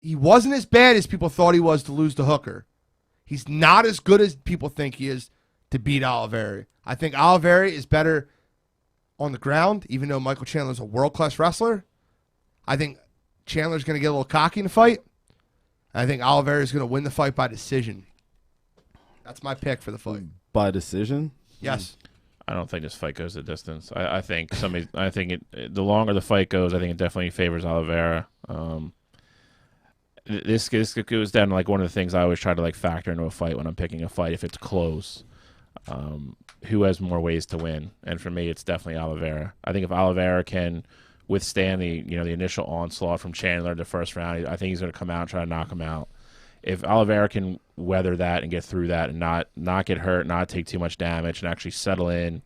He wasn't as bad as people thought he was to lose to Hooker. He's not as good as people think he is to beat Oliveira. I think Oliveira is better on the ground, even though Michael Chandler's a world-class wrestler. I think Chandler's going to get a little cocky in the fight. I think Oliveira is going to win the fight by decision. That's my pick for the fight. By decision? Yes. I don't think this fight goes the distance. I think the longer the fight goes, I think it definitely favors Oliveira. This goes down to like one of the things I always try to like factor into a fight when I'm picking a fight. If it's close, who has more ways to win? And for me, it's definitely Oliveira. I think if Oliveira can withstand the initial onslaught from Chandler in the first round, I think he's going to come out and try to knock him out. If Oliveira can weather that and get through that and not get hurt, not take too much damage, and actually settle in,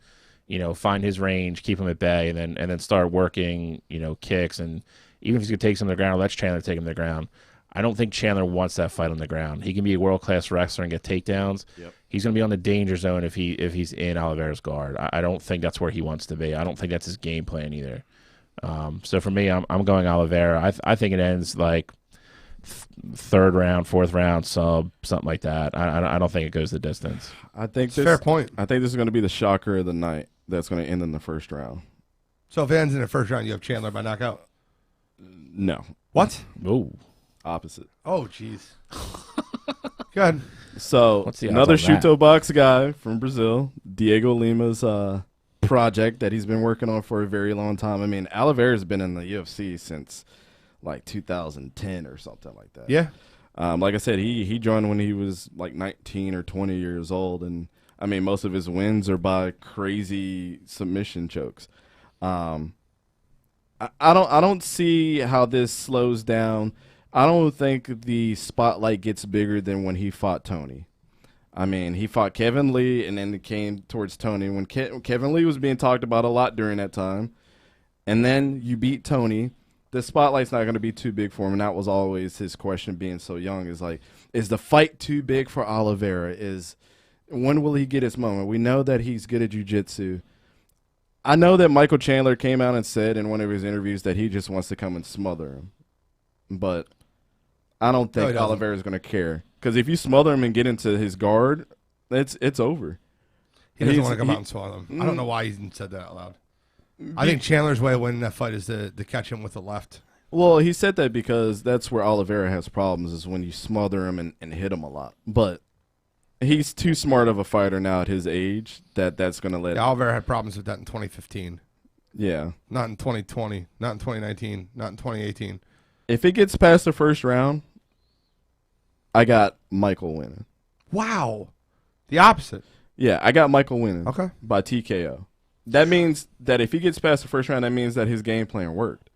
find his range, keep him at bay, and then start working, kicks, and even if he's going to take some to the ground, let Chandler take him to the ground. I don't think Chandler wants that fight on the ground. He can be a world-class wrestler and get takedowns. Yep. He's going to be on the danger zone if he's in Oliveira's guard. I don't think that's where he wants to be. I don't think that's his game plan either. So for me, I'm going Oliveira. I think it ends like 3rd round, 4th round, sub, something like that. I don't think it goes the distance. Fair point. I think this is going to be the shocker of the night that's going to end in the first round. So if it ends in the first round, you have Chandler by knockout? No. What? Ooh. Opposite. Oh, jeez. Good. So another Shuto box guy from Brazil, Diego Lima's project that he's been working on for a very long time. I mean, Oliveira's been in the UFC since like 2010 or something like that. Yeah. Like I said, he joined when he was like 19 or 20 years old, and I mean most of his wins are by crazy submission chokes. I don't see how this slows down. I don't think the spotlight gets bigger than when he fought Tony. I mean, he fought Kevin Lee, and then it came towards Tony when Kevin Lee was being talked about a lot during that time. And then you beat Tony. The spotlight's not going to be too big for him, and that was always his question being so young. Is like, is the fight too big for Oliveira? When will he get his moment? We know that he's good at jiu-jitsu. I know that Michael Chandler came out and said in one of his interviews that he just wants to come and smother him. But I don't think Oliveira's going to care. Because if you smother him and get into his guard, it's over. He doesn't want to come out and swallow him. I don't know why he said that out loud. I think Chandler's way of winning that fight is to catch him with the left. Well, he said that because that's where Oliveira has problems, is when you smother him and hit him a lot. But he's too smart of a fighter now at his age that's going to let him. Oliveira had problems with that in 2015. Yeah. Not in 2020, not in 2019, not in 2018. If it gets past the first round, I got Michael winning. Wow. The opposite. Yeah, I got Michael winning. Okay. By TKO. That means that if he gets past the first round, that means that his game plan worked.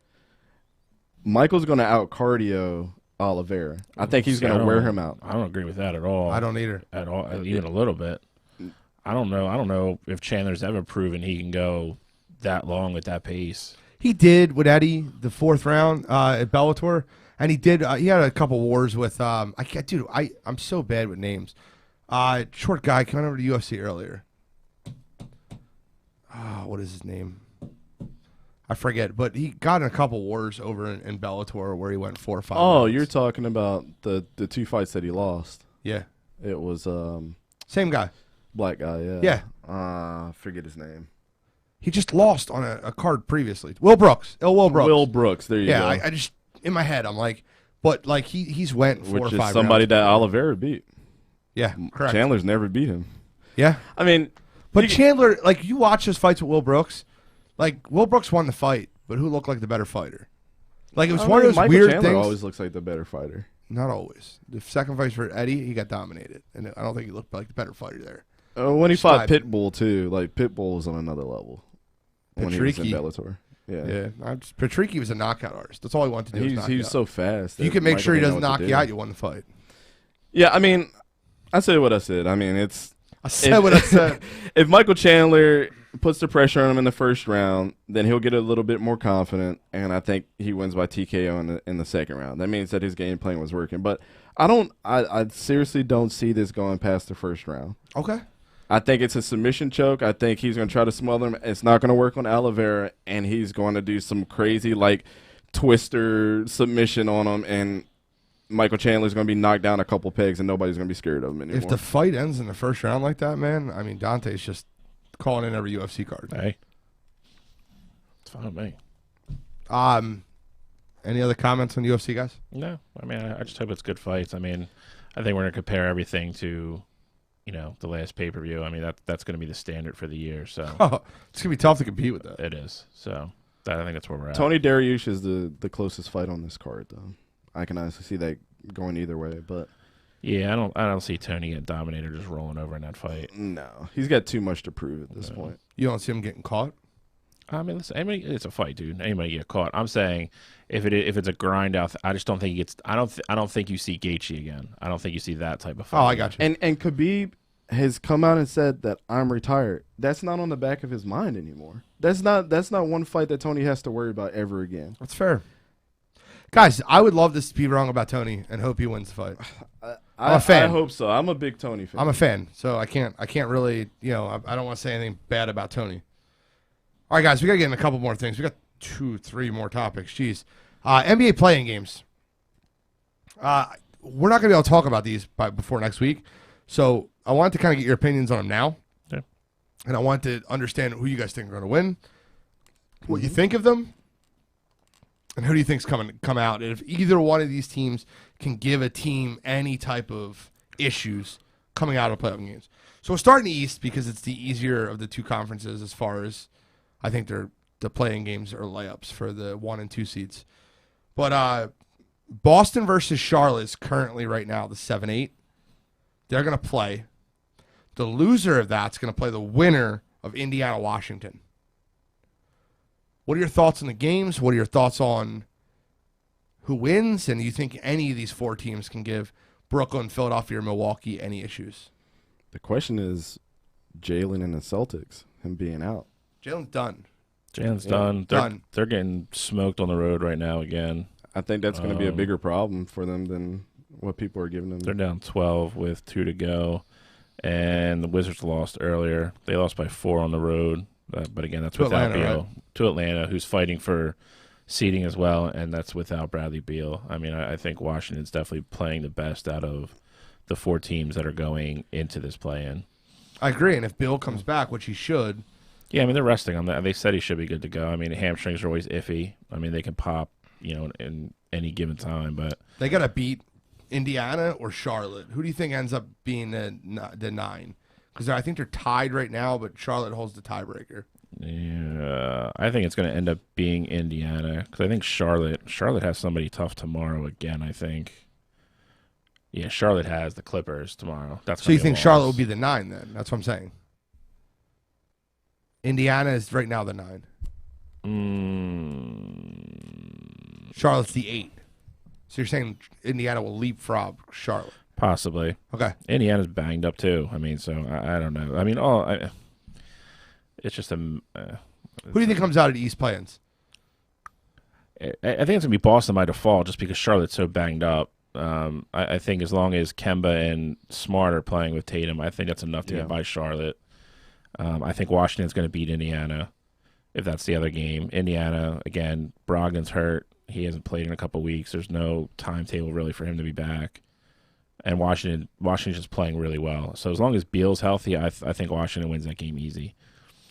Michael's going to out-cardio Oliveira. I think he's going to wear him out. I don't agree with that at all. I don't either. At all, even a little bit. I don't know if Chandler's ever proven he can go that long with that pace. He did with Eddie the 4th round at Bellator, and he did. He had a couple wars with. I'm so bad with names. Short guy coming over to UFC earlier. What is his name? I forget, but he got in a couple wars over in Bellator where he went 4 or 5 rounds. You're talking about the 2 fights that he lost. Yeah. It was same guy. Black guy, yeah. Yeah. Forget his name. He just lost on a card previously. Will Brooks. Will Brooks, there you go. Yeah, I just, in my head, I'm like, but like he's went 4 or 5 rounds. Which is somebody that Oliveira beat. Yeah, correct. Chandler's never beat him. Yeah. I mean, but Chandler, like, you watch his fights with Will Brooks, like, Will Brooks won the fight, but who looked like the better fighter? Like, it was one of those Michael weird Chandler things. always looks like the better fighter. Not always. The second fight for Eddie, he got dominated, and I don't think he looked like the better fighter there. When he fought Pitbull too, like Pitbull was on another level. When he was in Patricky. Bellator. Yeah. Patricky was a knockout artist. That's all he wanted to do. He was so fast. You can make sure he doesn't knock you out. You won the fight. Yeah, I mean, I said what I said. I mean, I said what I said. If Michael Chandler puts the pressure on him in the first round, then he'll get a little bit more confident, and I think he wins by TKO in the second round. That means that his game plan was working. But I seriously don't see this going past the first round. Okay. I think it's a submission choke. I think he's going to try to smother him. It's not going to work on Oliveira, and he's going to do some crazy, like, twister submission on him, and Michael Chandler's going to be knocked down a couple pegs, and nobody's going to be scared of him anymore. If the fight ends in the first round like that, man, I mean, Dante's just calling in every UFC card. Hey, it's fine with me. Any other comments on UFC, guys? No, I mean, I just hope it's good fights. I mean, I think we're going to compare everything to, the last pay-per-view. I mean, that's going to be the standard for the year. So it's going to be tough to compete with that. It is. So I think that's where we're at. Tony Dariush is the closest fight on this card, though. I can honestly see that going either way, but yeah, I don't see Tony getting dominated, just rolling over in that fight. No, he's got too much to prove at this point. You don't see him getting caught? I mean, listen, it's a fight, dude. Anybody get caught? I'm saying if it's a grind out, I just don't think he gets. I don't think you see Gaethje again. I don't think you see that type of fight. Oh, I got you. And Khabib has come out and said that I'm retired. That's not on the back of his mind anymore. That's not one fight that Tony has to worry about ever again. That's fair. Guys, I would love this to be wrong about Tony and hope he wins the fight. I'm a fan. I hope so. I'm a big Tony fan. I'm a fan, so I can't really, I don't want to say anything bad about Tony. All right, guys, we got to get in a couple more things. We got 2-3 more topics. Jeez. NBA playing games. We're not going to be able to talk about these before next week, so I wanted to kind of get your opinions on them now. Okay. And I want to understand who you guys think are going to win, what you think of them, and who do you think's come out? And if either one of these teams can give a team any type of issues coming out of playoff games. So we'll start in the East because it's the easier of the two conferences as far as I think the playing games are layups for the 1 and 2 seeds. But Boston versus Charlotte is currently right now the 7-8. They're going to play. The loser of that's going to play the winner of Indiana-Washington. What are your thoughts on the games? What are your thoughts on who wins? And do you think any of these 4 teams can give Brooklyn, Philadelphia, or Milwaukee any issues? The question is Jalen and the Celtics, him being out. Jalen's done. Jalen's done. They're getting smoked on the road right now again. I think that's going to be a bigger problem for them than what people are giving them. They're down 12 with 2 to go. And the Wizards lost earlier. They lost by 4 on the road. But again, that's without Beal. Right? To Atlanta, who's fighting for seeding as well, and that's without Bradley Beal. I mean, I think Washington's definitely playing the best out of the 4 teams that are going into this play-in. I agree, and if Beal comes back, which he should. Yeah, I mean, they're resting on that. They said he should be good to go. I mean, hamstrings are always iffy. I mean, they can pop, in any given time, but they got to beat Indiana or Charlotte. Who do you think ends up being the 9? Because I think they're tied right now, but Charlotte holds the tiebreaker. Yeah, I think it's going to end up being Indiana because I think Charlotte has somebody tough tomorrow again. I think. Yeah, Charlotte has the Clippers tomorrow. So you think Charlotte will be the 9 then? That's what I'm saying. Indiana is right now the 9. Charlotte's the 8. So you're saying Indiana will leapfrog Charlotte? Possibly. Okay. Indiana's banged up too. I mean, so I don't know. I mean, it's just a. Who do you think comes out of the East play-ins? I think it's going to be Boston by default just because Charlotte's so banged up. I think as long as Kemba and Smart are playing with Tatum, I think that's enough to get by Charlotte. I think Washington's going to beat Indiana if that's the other game. Indiana, again, Brogdon's hurt. He hasn't played in a couple weeks. There's no timetable really for him to be back. And Washington's just playing really well. So as long as Beal's healthy, I think Washington wins that game easy.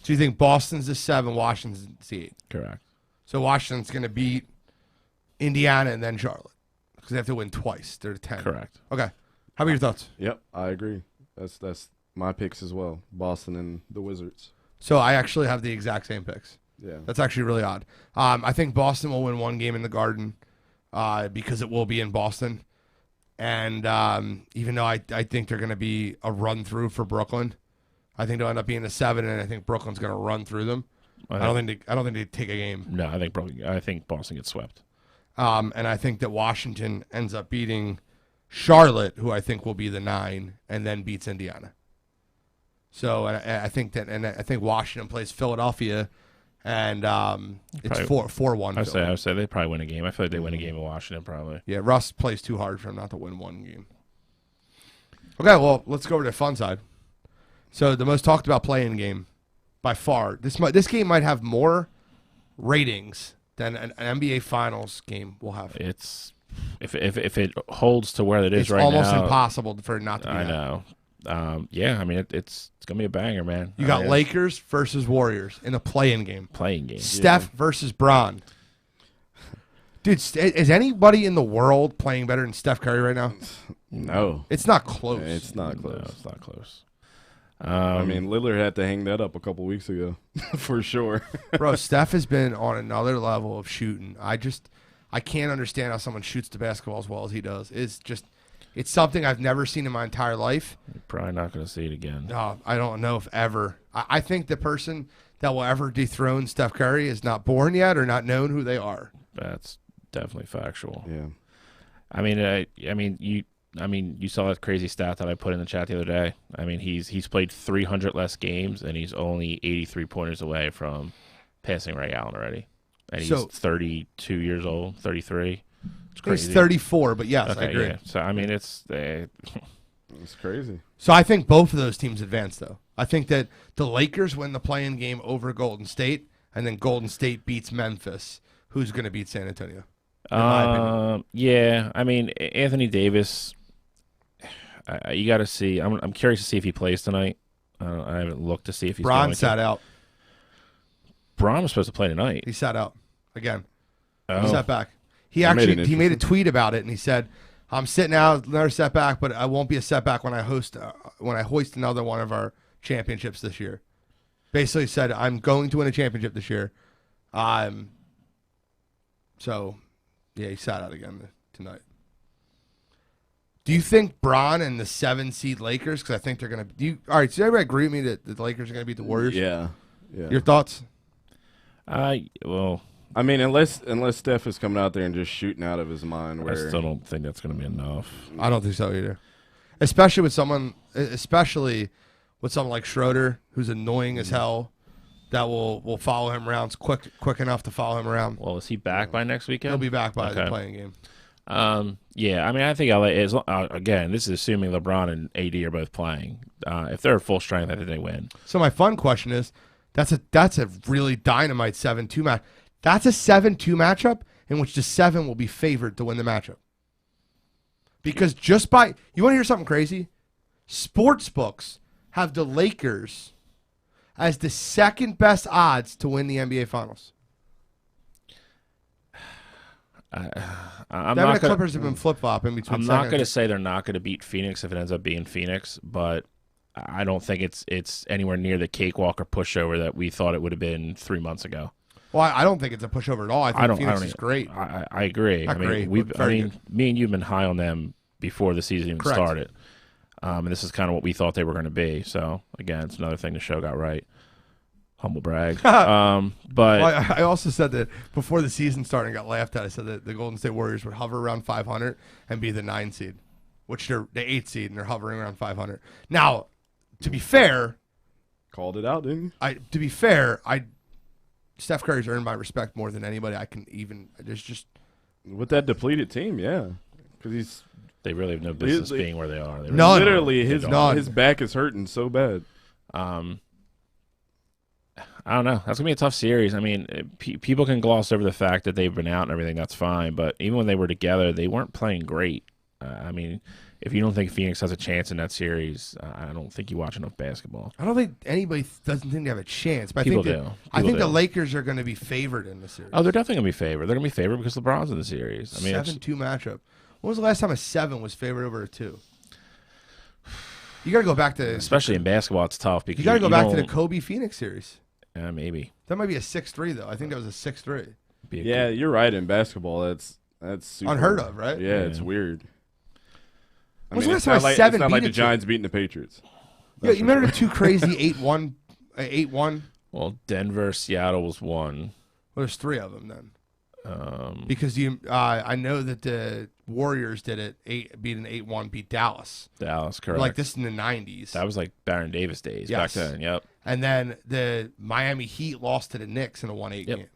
So you think Boston's the 7, Washington's the 8? Correct. So Washington's going to beat Indiana and then Charlotte because they have to win twice. They're the 10. Correct. Okay. How about your thoughts? Yep, I agree. That's my picks as well. Boston and the Wizards. So I actually have the exact same picks. Yeah. That's actually really odd. I think Boston will win one game in the Garden because it will be in Boston. And even though I think they're going to be a run-through for Brooklyn, I think they'll end up being a 7, and I think Brooklyn's going to run through them. I don't think they take a game. No, I think Boston gets swept. And I think that Washington ends up beating Charlotte, who I think will be the 9, and then beats Indiana. So I think Washington plays Philadelphia, and it's 4-1. I would say they probably win a game. I feel like they win a game in Washington probably. Yeah, Russ plays too hard for him not to win one game. Okay, well, let's go over to the fun side. So the most talked about play-in game by far. This game might have more ratings than an NBA Finals game will have. It's if it holds to where it is right now, it's almost impossible for it not to be. I know. Yeah, I mean it's gonna be a banger, man. You got Lakers versus Warriors in a play-in game. Steph versus Bron. Dude, is anybody in the world playing better than Steph Curry right now? No, it's not close. It's not close. No, it's not close. I mean, Lillard had to hang that up a couple weeks ago, for sure. Bro, Steph has been on another level of shooting. I can't understand how someone shoots the basketball as well as he does. It's something I've never seen in my entire life. You're probably not going to see it again. No, I don't know if ever. I think the person that will ever dethrone Steph Curry is not born yet or not known who they are. That's definitely factual. Yeah. I mean, you saw that crazy stat that I put in the chat the other day. I mean, he's played 300 less games, and he's only 83 pointers away from passing Ray Allen already. And he's 32 years old, 33. It's crazy. He's 34, but yes, okay, I agree. Yeah. So, I mean, it's crazy. So I think both of those teams advance, though. I think that the Lakers win the play-in game over Golden State, and then Golden State beats Memphis. Who's going to beat San Antonio? Yeah. I mean, Anthony Davis, you got to see. I'm curious to see if he plays tonight. I haven't looked to see if he's Bron sat out. Bron was supposed to play tonight. He sat out again. Oh. He sat back. He made a tweet about it, and he said, "I'm sitting out, another setback, but I won't be a setback when I hoist another one of our championships this year." Basically said, "I'm going to win a championship this year." So, yeah, he sat out again tonight. Do you think Bron and the 7-seed Lakers? Because I think they're going to. All right, so everybody agree with me that the Lakers are going to beat the Warriors? Yeah. Your thoughts? Well, I mean, unless Steph is coming out there and just shooting out of his mind. I still don't think that's going to be enough. I don't think so either. Especially with someone like Schroeder, who's annoying as hell, that will follow him around quick enough to follow him around. Well, is he back by next weekend? He'll be back by the playing game. Yeah, I mean, I think LA is again. This is assuming LeBron and AD are both playing. If they're at full strength, I think they win. So my fun question is, that's a really dynamite 7-2 match. That's a 7-2 matchup in which the 7 will be favored to win the matchup. Because you want to hear something crazy? Sports books have the Lakers as the second best odds to win the NBA Finals. The Clippers have been flip-flopping between. I'm not going to say they're not going to beat Phoenix if it ends up being Phoenix, but I don't think it's anywhere near the cakewalk or pushover that we thought it would have been 3 months ago. Well, I don't think it's a pushover at all. I think Phoenix is great. I agree. Me and you've been high on them before the season even started. And this is kind of what we thought they were going to be. So, again, it's another thing the show got right. Humble brag. But I also said that before the season started and got laughed at. I said that the Golden State Warriors would hover around 500 and be the 9 seed, which they're the 8 seed, and they're hovering around 500. Now, to be fair, called it out, didn't you? To be fair, Steph Curry's earned my respect more than anybody I can even. There's just with that depleted team, yeah, because they really have no business being where they are. Literally, his back is hurting so bad. I don't know. That's going to be a tough series. I mean, people can gloss over the fact that they've been out and everything. That's fine. But even when they were together, they weren't playing great. I mean, if you don't think Phoenix has a chance in that series, I don't think you watch enough basketball. I don't think anybody doesn't think they have a chance. But I think the Lakers are going to be favored in the series. Oh, they're definitely going to be favored. They're going to be favored because LeBron's in the series. I mean, 7-2 matchup. When was the last time a 7 was favored over a 2? You got to go back to, especially in basketball, it's tough because you got to go back to the Kobe Phoenix series. Maybe. That might be a 6-3 though. I think that was a 6-3. Yeah, you're right. In basketball, that's super, unheard of, right? Yeah, it's weird. I When's mean, the it's last time not like, seven it's not like beat the a Giants beating the Patriots. Yeah, you remember the two crazy 8-1? Well, Denver, Seattle was one. Well, there's 3 of them then. Because I know that the Warriors did it. Beat an 8-1, beat Dallas. Dallas, correct. Like this in the 90s. That was like Baron Davis days back then. Yep. And then the Miami Heat lost to the Knicks in a 1-8 game,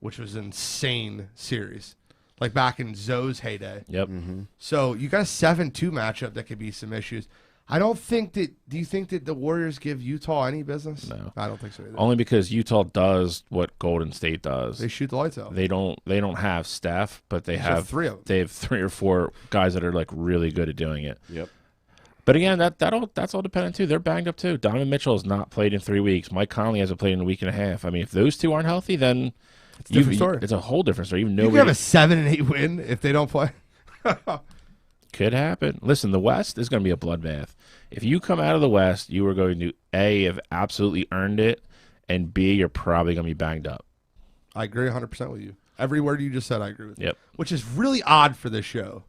which was an insane series. Like back in Zoe's heyday. Yep. So you got a 7-2 matchup that could be some issues. I don't think that. Do you think that the Warriors give Utah any business? No, I don't think so either. Only because Utah does what Golden State does. They shoot the lights out. They don't have Steph, but they have 3 of them. They have 3 or 4 guys that are like really good at doing it. Yep. But again, that's all dependent too. They're banged up too. Donovan Mitchell has not played in 3 weeks. Mike Conley hasn't played in a week and a half. I mean, if those 2 aren't healthy, then it's a different story. It's a whole different story. You can have a 7-8 win if they don't play. Could happen. Listen, the West is going to be a bloodbath. If you come out of the West, you are going to A, have absolutely earned it, and B, you're probably going to be banged up. I agree 100% with you. Every word you just said, I agree with. Yep. Which is really odd for this show.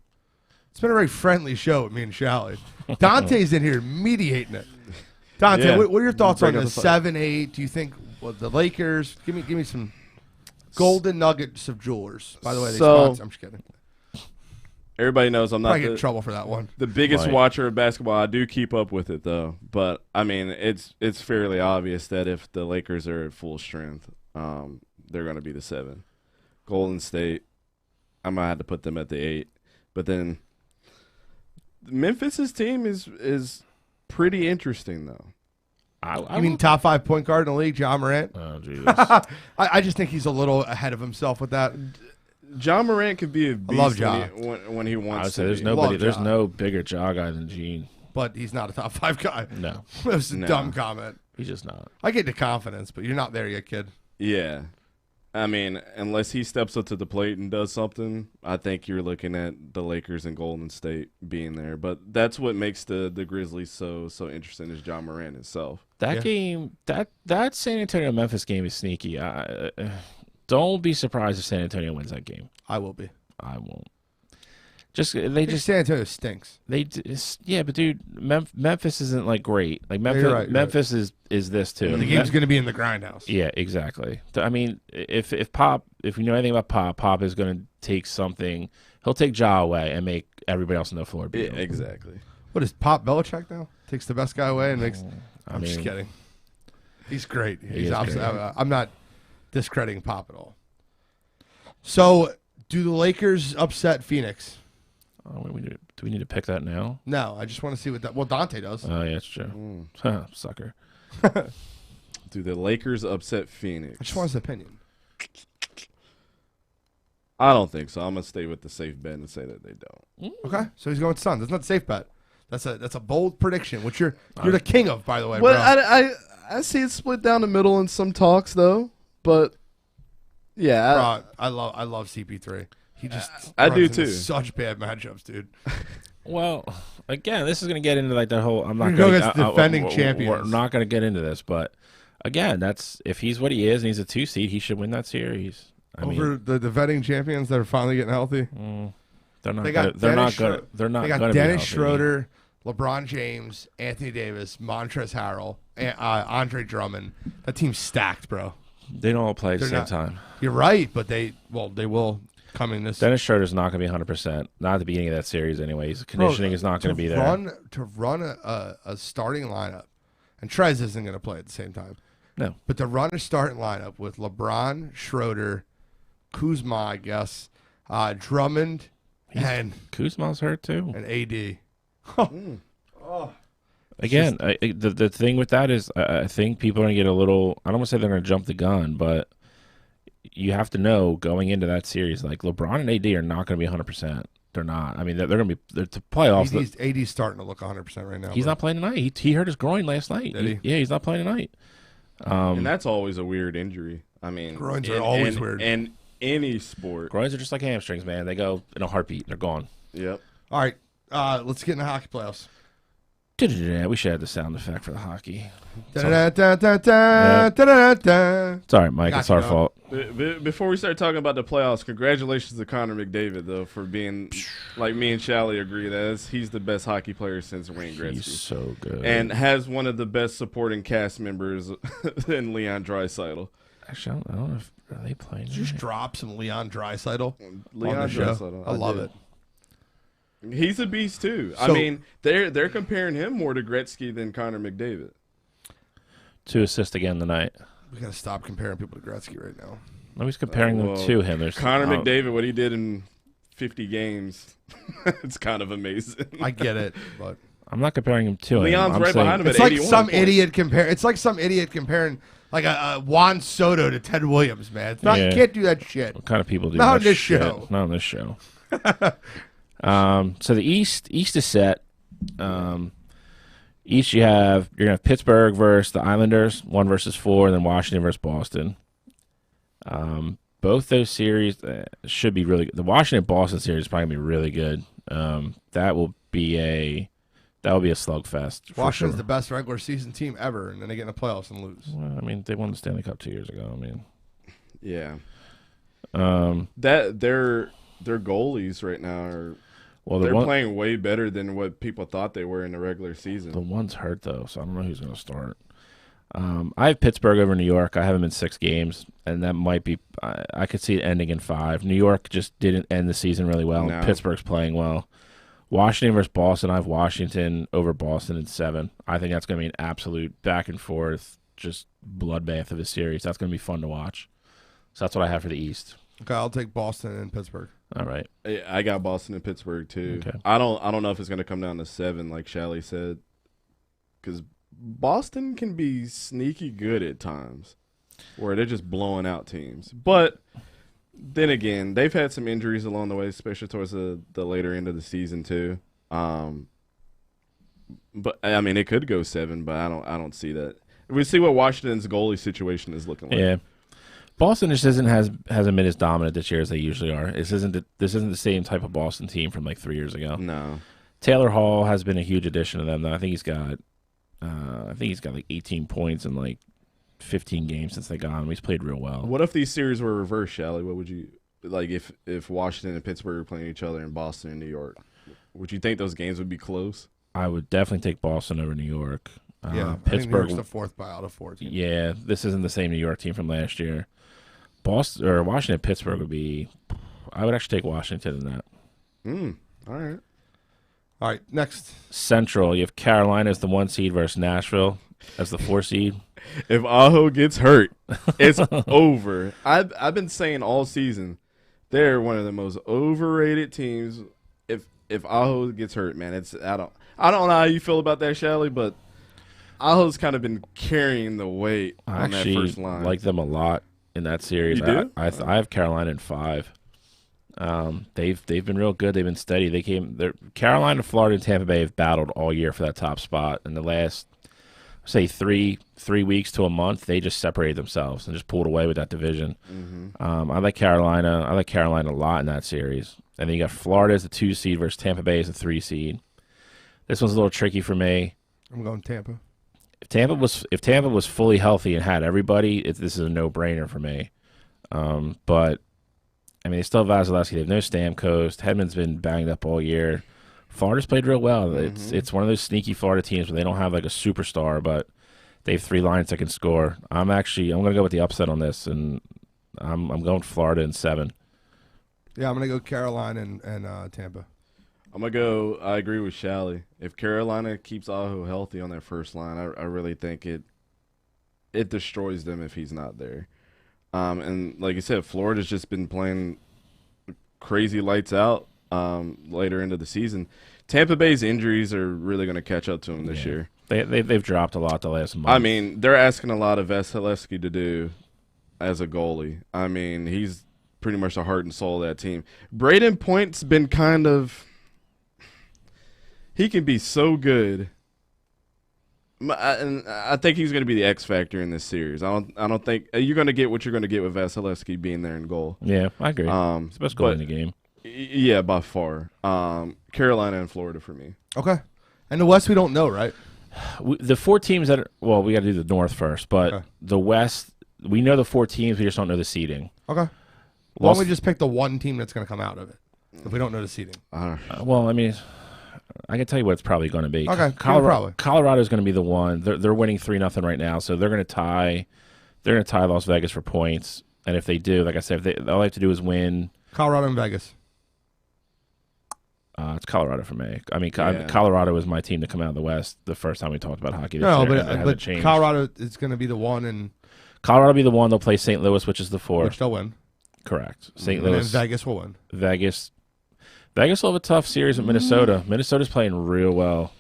It's been a very friendly show with me and Shally. Dante's in here mediating it. Dante, what are your thoughts on the 7-8? Do you think the Lakers? Give me some golden nuggets of jewelers. By the way, they sponsor. I'm just kidding. Everybody knows I'm not I get in trouble for that one. The biggest watcher of basketball. I do keep up with it though, but I mean it's fairly obvious that if the Lakers are at full strength, they're going to be the 7. Golden State, I might have to put them at the 8, but then Memphis's team is pretty interesting though. You mean top 5 point guard in the league, John Morant? Oh Jesus! I just think he's a little ahead of himself with that. John Morant could be a beast I love John. when he wants I would say to. there's no bigger jaw guy than Gene. But he's not a top 5 guy. No. That was a dumb comment. He's just not. I get the confidence, but you're not there yet, kid. Yeah. I mean, unless he steps up to the plate and does something, I think you're looking at the Lakers and Golden State being there. But that's what makes the Grizzlies so interesting is John Morant himself. That game, that San Antonio-Memphis game is sneaky. Don't be surprised if San Antonio wins that game. I will be. I won't. San Antonio stinks. Yeah, but dude, Memphis isn't like great. Like Memphis is this too. The game's going to be in the grindhouse. Yeah, exactly. I mean, if you know anything about Pop is going to take something. He'll take Ja away and make everybody else on the floor beat him. Exactly. What is Pop Belichick now? Takes the best guy away and makes. I'm just kidding. He's great. I'm not discrediting Pop at all. So, do the Lakers upset Phoenix? Oh, do we need to pick that now? No, I just want to see what that. Well, Dante does. Oh, yeah, that's true. Sucker. Do the Lakers upset Phoenix? I just want his opinion. I don't think so. I'm gonna stay with the safe bet and say that they don't. Okay, so he's going with Suns. That's not a safe bet. That's a bold prediction, which you're the king of, by the way. Well, bro. I see it split down the middle in some talks though, but yeah, bro, I love CP3. He just I do into too. Such bad matchups, dude. Well, again, this is going to get into like the whole. I'm not going going to defending champions. We're not going to get into this, but again, that's if he's what he is and he's a 2 seed, he should win that series. Over the defending champions that are finally getting healthy. They're not. They're not good. They're not. They got gonna Dennis be Schroeder, LeBron James, Anthony Davis, Montrezl Harrell, Andre Drummond. That team's stacked, bro. They don't all play at the same time. You're right, but they will come in this. Dennis Schroeder's not going to be 100%. Not at the beginning of that series, anyways. Conditioning is not going to be there. To run a starting lineup, and Trez isn't going to play at the same time. No, but to run a starting lineup with LeBron, Schroeder, Kuzma, I guess, Drummond, and Kuzma's hurt too, and AD. Again, the thing with that is, I think people are going to get a little. I don't want to say they're going to jump the gun, but you have to know going into that series, like LeBron and AD are not going to be 100%. They're not. I mean, they're going to be the playoffs. AD's starting to look 100% right now. He's not playing tonight. He hurt his groin last night. Did he? Yeah, he's not playing tonight. And that's always a weird injury. I mean, groins are always weird. And any sport, groins are just like hamstrings, man. They go in a heartbeat. They're gone. Yep. All right, let's get into hockey playoffs. We should have the sound effect for the hockey. It's all right, Mike. It's our fault. Before we start talking about the playoffs, congratulations to Connor McDavid, though, for being, like me and Shally agree, that he's the best hockey player since Wayne Gretzky. He's so good. And has one of the best supporting cast members in Leon Draisaitl. Actually, I don't know if are they playing. Just drop some Leon Draisaitl. Leon Draisaitl. I love it. He's a beast too. So, I mean, they're comparing him more to Gretzky than Connor McDavid. 2 assists again tonight. We gotta stop comparing people to Gretzky right now. Nobody's comparing them to him. There's Connor McDavid, what he did in 50 games, it's kind of amazing. I get it, but I'm not comparing him to him. Leon's right behind him. It's like some idiot compare. It's like some idiot comparing like a Juan Soto to Ted Williams, man. It's not. You can't do that shit. What kind of people do not that on this shit? show? Not on this show. So the East is set. East you're gonna have Pittsburgh versus the Islanders, 1 versus 4, and then Washington versus Boston. Both those series should be really good. The Washington-Boston series is probably gonna be really good. That will be a slugfest. Washington's the best regular season team ever, and then they get in the playoffs and lose. Well, I mean, they won the Stanley Cup 2 years ago. I mean, yeah. That their goalies right now are. Well, they're playing way better than what people thought they were in the regular season. The one's hurt, though, so I don't know who's going to start. I have Pittsburgh over New York. I have them in 6 games, and that might be I could see it ending in 5. New York just didn't end the season really well. No. Pittsburgh's playing well. Washington versus Boston. I have Washington over Boston in 7. I think that's going to be an absolute back-and-forth, just bloodbath of a series. That's going to be fun to watch. So that's what I have for the East. Okay, I'll take Boston and Pittsburgh. All right. I got Boston and Pittsburgh too. Okay. I don't know if it's going to come down to 7 like Shally said, because Boston can be sneaky good at times, where they're just blowing out teams. But then again, they've had some injuries along the way, especially towards the later end of the season too. But I mean, it could go 7, but I don't see that. We see what Washington's goalie situation is looking like. Yeah. Boston just hasn't been as dominant this year as they usually are. This isn't the same type of Boston team from like 3 years ago. No. Taylor Hall has been a huge addition to them, though. I think he's got like 18 points in like 15 games since they got him. He's played real well. What if these series were reversed, Shally? What would you like if Washington and Pittsburgh were playing each other in Boston and New York? Would you think those games would be close? I would definitely take Boston over New York. Yeah, Pittsburgh the 4th out of 4 team. Yeah, this isn't the same New York team from last year. Boston or Washington, Pittsburgh would be. I would actually take Washington in that. All right. Next, Central. You have Carolina as the 1 seed versus Nashville as the 4 seed. If Aho gets hurt, it's over. I've been saying all season they're one of the most overrated teams. If Aho gets hurt, man, I don't know how you feel about that, Shally, but Aho's kind of been carrying the weight on that first line. I like them a lot in that series. You do? I have Carolina in 5. They've been real good. They've been steady. Carolina, Florida, and Tampa Bay have battled all year for that top spot. In the last, say, three weeks to a month, they just separated themselves and just pulled away with that division. Mm-hmm. I like Carolina. I like Carolina a lot in that series. And then you got Florida as the 2 seed versus Tampa Bay as the 3 seed. This one's a little tricky for me. I'm going Tampa. If Tampa was fully healthy and had everybody, this is a no-brainer for me. But I mean, they still have Vasilevsky. They have no Stamkos. Hedman's been banged up all year. Florida's played real well. Mm-hmm. It's one of those sneaky Florida teams where they don't have like a superstar, but they have 3 lines that can score. I'm going to go with the upset on this, and I'm going Florida in 7. Yeah, I'm going to go Carolina and Tampa. I agree with Shally. If Carolina keeps Aho healthy on that first line, I really think it destroys them if he's not there. And like you said, Florida's just been playing crazy lights out later into the season. Tampa Bay's injuries are really going to catch up to them this year. They've dropped a lot the last month. I mean, they're asking a lot of Vasilevsky to do as a goalie. I mean, he's pretty much the heart and soul of that team. Braden Point's been kind of... He can be so good, and I think he's going to be the X factor in this series. I don't think you're going to get what you're going to get with Vasilevsky being there in goal. Yeah, I agree. It's the best goal in the game. Yeah, by far. Carolina and Florida for me. Okay. And the West, we don't know, right? The 4 teams that we got to do the North first, but the West, we know the 4 teams. We just don't know the seeding. Okay. Why don't we just pick the one team that's going to come out of it if we don't know the seeding? Well, I mean, I can tell you what it's probably going to be. Okay, Colorado is going to be the one. They're winning 3-0 right now, so they're going to tie. They're going to tie Las Vegas for points, and if they do, like I said, all they have to do is win. Colorado and Vegas. It's Colorado for me. I mean, Colorado was my team to come out of the West the first time we talked about hockey. This year, but Colorado is going to be the one, and Colorado will be the one. They'll play St. Louis, which is the 4. Which they'll win. Correct. St. And Louis. then Vegas will win. Vegas will have a tough series with Minnesota. Minnesota's playing real well.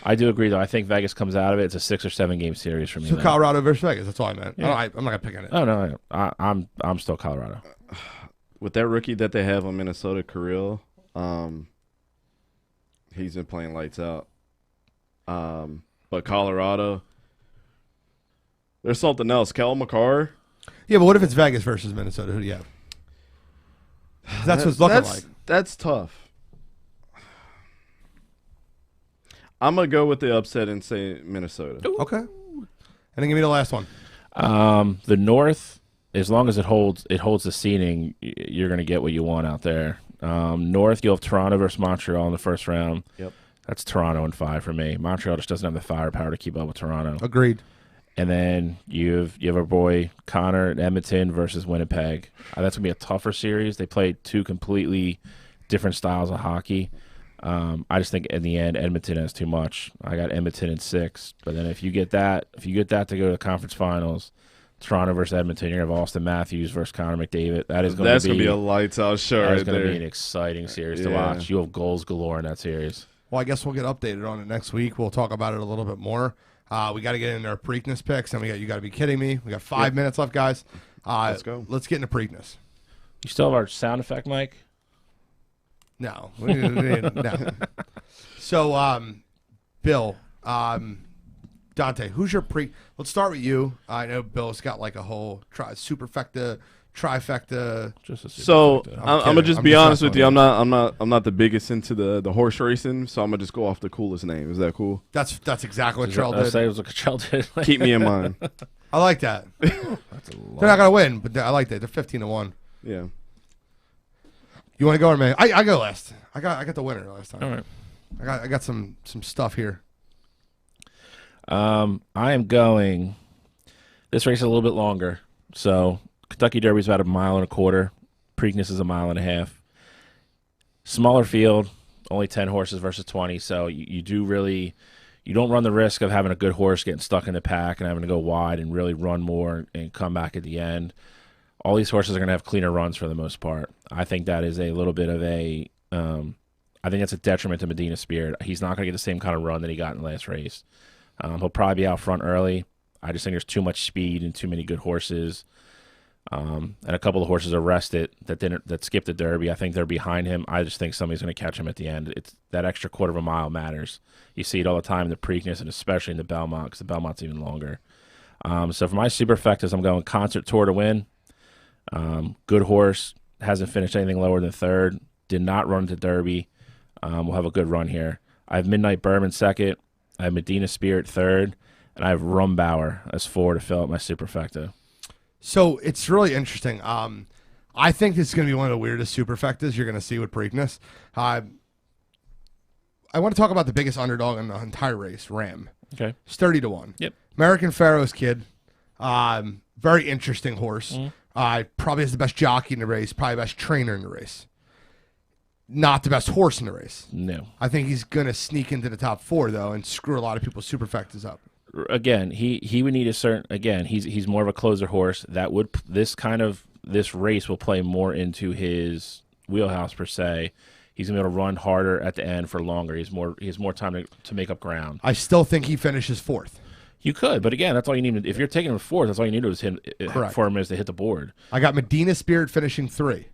I do agree, though. I think Vegas comes out of it. It's a 6 or 7 game series for me. So Colorado versus Vegas. That's all I meant. Yeah. I'm not going to pick on it. Oh, no. I'm still Colorado. With that rookie that they have on Minnesota, Kirill, he's been playing lights out. But Colorado, there's something else. Cal McCarr. Yeah, but what if it's Vegas versus Minnesota? Who do you have? That's what it's looking like. That's tough. I'm going to go with the upset and say Minnesota. Okay. And then give me the last one. The North, as long as it holds the seeding, you're going to get what you want out there. North, you'll have Toronto versus Montreal in the first round. Yep. That's Toronto in 5 for me. Montreal just doesn't have the firepower to keep up with Toronto. Agreed. And then you have our boy Connor at Edmonton versus Winnipeg. That's going to be a tougher series. They play 2 completely different styles of hockey. I just think in the end Edmonton has too much. I got Edmonton in 6. But then if you get that to go to the conference finals, Toronto versus Edmonton, you're going to have Austin Matthews versus Connor McDavid. That's going to be a lights out show. That's going to be an exciting series to watch. You have goals galore in that series. Well, I guess we'll get updated on it next week. We'll talk about it a little bit more. We got to get into our Preakness picks, and you got to be kidding me. We got 5 minutes left, guys. Let's go. Let's get into Preakness. You still have our sound effect, Mike? No. No. So, Bill, Dante, who's your Let's start with you. I know Bill's got like a whole superfecta, trifecta. So I'm gonna just be honest with you. I'm not the biggest into the horse racing, so I'm gonna just go off the coolest name. Is that cool? That's exactly what Trell did. It was like Trell did. Keep me in mind. I like that. They're not gonna win, but I like that. They're 15-1. Yeah. You want to go or me? I go last. I got the winner last time. All right. I got some stuff here. I am going. This race is a little bit longer. So Kentucky Derby is about 1.25 miles. Preakness is 1.5 miles. Smaller field, only 10 horses versus 20. So you don't run the risk of having a good horse getting stuck in the pack and having to go wide and really run more and come back at the end. All these horses are going to have cleaner runs for the most part. I think that is a little bit of a I think that's a detriment to Medina Spirit. He's not going to get the same kind of run that he got in the last race. He'll probably be out front early. I just think there's too much speed and too many good horses. And a couple of horses are rested that skipped the Derby. I think they're behind him. I just think somebody's going to catch him at the end. It's that extra 1/4 mile matters. You see it all the time in the Preakness and especially in the Belmont because the Belmont's even longer. So for my superfectas, I'm going Concert Tour to win. Good horse, hasn't finished anything lower than 3rd. Did not run to Derby. We'll have a good run here. I have Midnight Bourbon 2nd. I have Medina Spirit 3rd. And I have Rumbauer as 4 to fill out my superfecta. So it's really interesting. I think this is going to be one of the weirdest superfectas you're going to see with Preakness. I want to talk about the biggest underdog in the entire race, Ram. Okay. It's 30-1. Yep. American Pharaoh's kid. Very interesting horse. Probably has the best jockey in the race, probably the best trainer in the race. Not the best horse in the race. No. I think he's going to sneak into the top 4, though, and screw a lot of people's superfectas up. Again, he would need a certain. Again, he's more of a closer horse. That would this race will play more into his wheelhouse per se. He's gonna be able to run harder at the end for longer. He has more time to make up ground. I still think he finishes 4th. You could, but again, that's all you need. If you're taking him 4th, that's all you need to do is Correct. 4 minutes to hit the board. I got Medina Spirit finishing 3.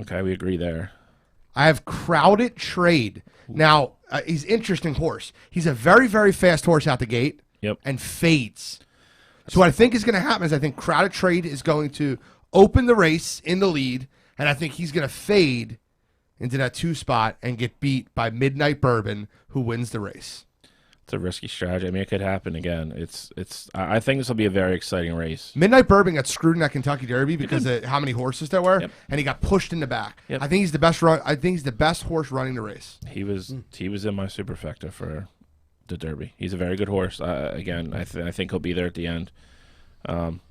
Okay, we agree there. I have Crowded Trade. Now, he's an interesting horse. He's a very, very fast horse out the gate. Yep. And fades. So what I think is going to happen is I think Crowded Trade is going to open the race in the lead, and I think he's going to fade into that 2 spot and get beat by Midnight Bourbon, who wins the race. It's a risky strategy. I mean, it could happen again. I think this will be a very exciting race. Midnight Bourbon got screwed in that Kentucky Derby because of how many horses there were, and he got pushed in the back. Yep. I think he's the best run. I think he's the best horse running the race. He was in my superfecta for the Derby. He's a very good horse. Again, I think he'll be there at the end.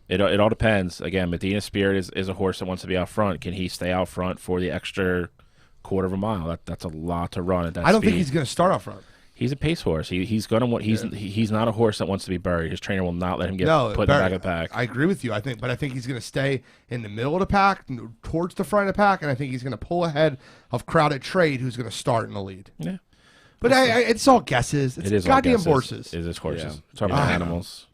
It all depends. Again, Medina Spirit is a horse that wants to be out front. Can he stay out front for the extra quarter of a mile? That's a lot to run at that I don't speed. think he's going to start out front. He's a pace horse. He's not a horse that wants to be buried. His trainer will not let him get put in the back of the pack. I agree with you. I think he's going to stay in the middle of the pack, towards the front of the pack, and I think he's going to pull ahead of Crowded Trade, who's going to start in the lead. Yeah, but it's all guesses. It's goddamn horses. It is horses. Yeah. Talking about animals.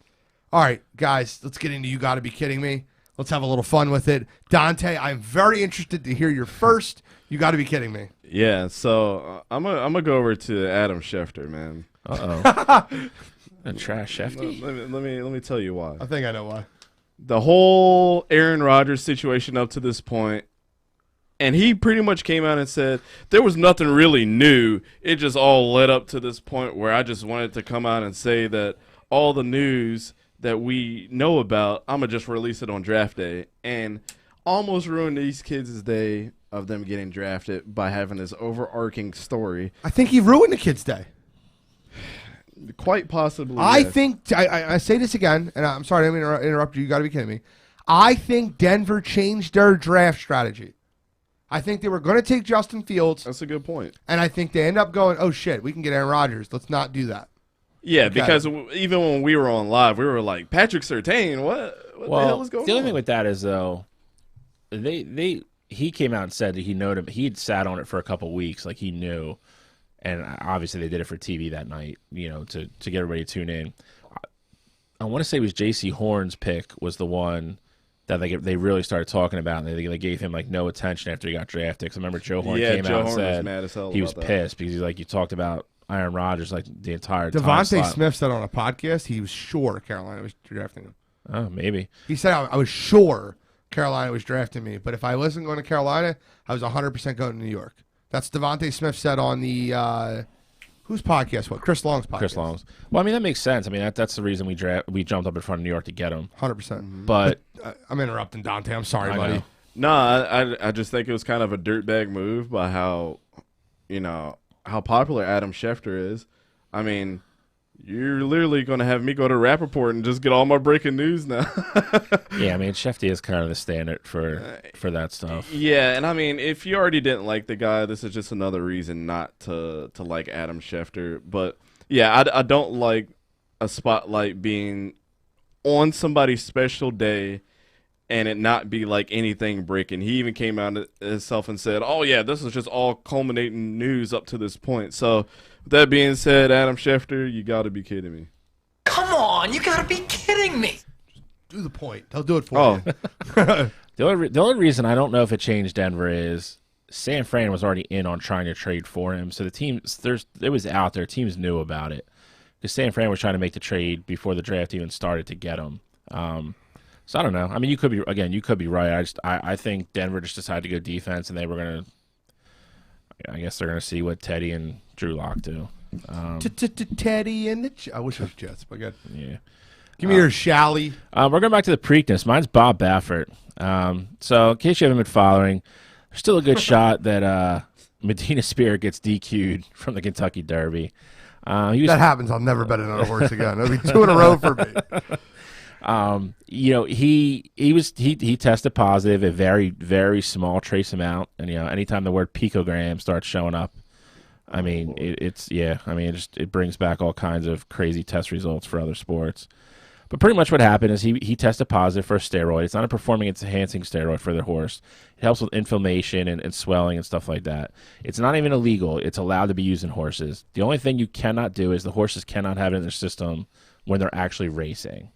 All right, guys, let's get into You Gotta Be Kidding Me. Let's have a little fun with it. Dante, I'm very interested to hear your first You Gotta Be Kidding Me. Yeah, so I'm gonna go over to Adam Schefter, man. A trash Shefty. Let me tell you why. I think I know why. The whole Aaron Rodgers situation up to this point, and he pretty much came out and said there was nothing really new. It just all led up to this point where I just wanted to come out and say that all the news that we know about, I'm gonna just release it on draft day, and almost ruin these kids' day of them getting drafted by having this overarching story. I think he ruined the kid's day. Quite possibly. I yes. think I say this again, and I'm sorry, I didn't mean to interrupt you. You got to be kidding me. I think Denver changed their draft strategy. I think they were going to take Justin Fields. That's a good point. And I think they end up going, oh, shit, we can get Aaron Rodgers. Let's not do that. Yeah, Okay. because even when we were on live, we were like, Patrick Surtain, what the hell is going on? The only thing with that is, though, he came out and said that he'd sat on it for a couple weeks, like he knew. And obviously they did it for TV that night, to get everybody to tune in. I want to say it was J.C. Horn's pick was the one that they really started talking about, and they gave him like no attention after he got drafted. Because I remember Joe Horn came out and said mad as hell he was about that. pissed because he's like, you talked about Aaron Rodgers like the entire time. Devontae slot. Smith said on a podcast he was sure Carolina was drafting him. Oh, maybe. He said I was sure Carolina was drafting me, but if I wasn't going to Carolina, I was 100% going to New York. That's Devontae Smith said on the whose podcast? What? Chris Long's podcast. Chris Long's. Well, I mean that makes sense. I mean that's the reason we jumped up in front of New York to get him. 100%. But I'm interrupting Dante. I'm sorry, I buddy. know. No, I just think it was kind of a dirtbag move by how popular Adam Schefter is. I mean, you're literally going to have me go to Rappaport and just get all my breaking news now. Yeah, I mean, Shefty is kind of the standard for that stuff. Yeah, and I mean, if you already didn't like the guy, this is just another reason not to like Adam Schefter. But yeah, I don't like a spotlight being on somebody's special day and it not be like anything breaking. He even came out himself and said, "Oh yeah, this is just all culminating news up to this point." So, with that being said, Adam Schefter, you got to be kidding me. Come on, you gotta be kidding me. Do the point. They'll do it for you. The only reason I don't know if it changed Denver is San Fran was already in on trying to trade for him, so the teams it was out there. Teams knew about it because San Fran was trying to make the trade before the draft even started to get him. So I don't know. I mean, you could be right. I think Denver just decided to go defense, and they were gonna. I guess they're gonna see what Teddy and Drew Lock do. Teddy and the I wish it was Jets, but good. Yeah. Give me your Shally. We're going back to the Preakness. Mine's Bob Baffert. So in case you haven't been following, there's still a good shot that Medina Spirit gets DQ'd from the Kentucky Derby. That happens. I'll never bet another horse again. It'll be 2 in a row for me. He tested positive, a very, very small trace amount, and anytime the word picogram starts showing up, I mean it brings back all kinds of crazy test results for other sports. But pretty much what happened is he tested positive for a steroid. It's not a performance-enhancing steroid for the horse. It helps with inflammation and swelling and stuff like that. It's not even illegal. It's allowed to be used in horses. The only thing you cannot do is the horses cannot have it in their system when they're actually racing.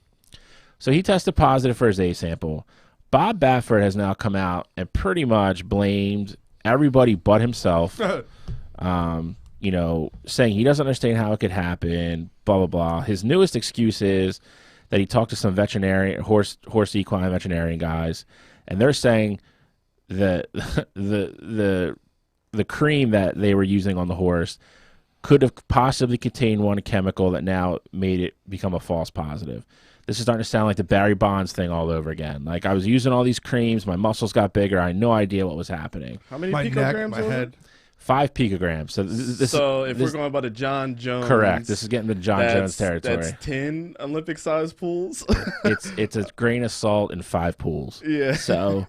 So he tested positive for his A sample. Bob Baffert has now come out and pretty much blamed everybody but himself, saying he doesn't understand how it could happen, blah, blah, blah. His newest excuse is that he talked to some veterinarian, horse equine veterinarian guys, and they're saying that the the cream that they were using on the horse could have possibly contained one chemical that now made it become a false positive. This is starting to sound like the Barry Bonds thing all over again. Like, I was using all these creams, my muscles got bigger, I had no idea what was happening. How many My picograms neck, my was head. it? 5 picograms. So If we're going by the John Jones, correct. This is getting the John Jones territory. That's 10 Olympic-sized pools. It's a grain of salt in 5 pools. Yeah. So,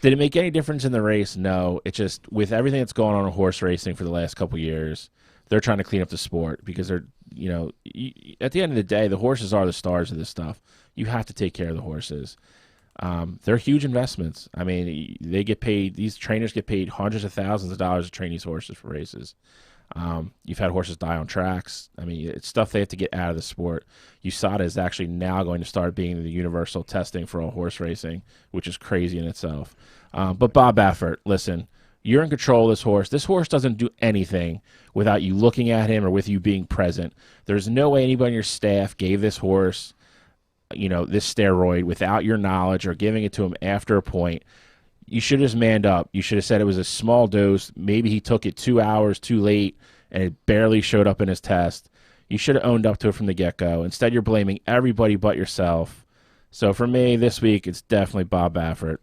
did it make any difference in the race? No. It just, with everything that's going on in horse racing for the last couple of years, they're trying to clean up the sport because they're, at the end of the day, the horses are the stars of this stuff. You have to take care of the horses. They're huge investments. I mean, they get paid. These trainers get paid hundreds of thousands of dollars to train these horses for races. You've had horses die on tracks. I mean, it's stuff they have to get out of the sport. USADA is actually now going to start being the universal testing for all horse racing, which is crazy in itself. But Bob Baffert, listen, you're in control of this horse. This horse doesn't do anything without you looking at him or with you being present. There's no way anybody on your staff gave this horse, this steroid without your knowledge or giving it to him after a point. You should have just manned up. You should have said it was a small dose. Maybe he took it 2 hours too late and it barely showed up in his test. You should have owned up to it from the get-go. Instead, you're blaming everybody but yourself. So for me, this week, it's definitely Bob Baffert.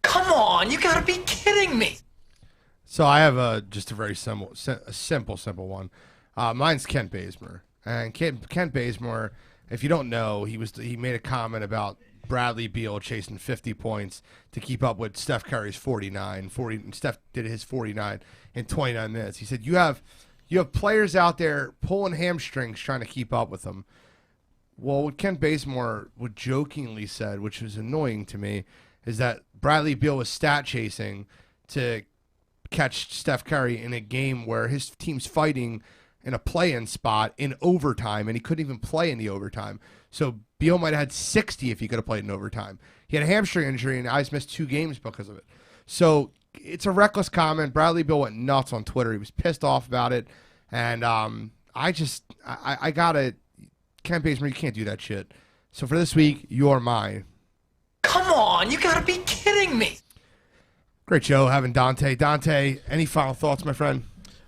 Come on, you gotta be kidding me. So I have just a very simple one. Mine's Kent Bazemore. And Kent Bazemore, if you don't know, he made a comment about Bradley Beal chasing 50 points to keep up with Steph Curry's 49. Steph did his 49 in 29 minutes. He said, you have players out there pulling hamstrings trying to keep up with them. Well, what Kent Bazemore would jokingly said, which was annoying to me, is that Bradley Beal was stat chasing to catch Steph Curry in a game where his team's fighting in a play-in spot in overtime, and he couldn't even play in the overtime. So Beal might have had 60 if he could have played in overtime. He had a hamstring injury, and he's missed 2 games because of it. So it's a reckless comment. Bradley Beal went nuts on Twitter. He was pissed off about it. And I got to – Kent Bazemore, you can't do that shit. So for this week, you're mine. Come on, you gotta be kidding me. Great show having Dante. Dante, any final thoughts, my friend?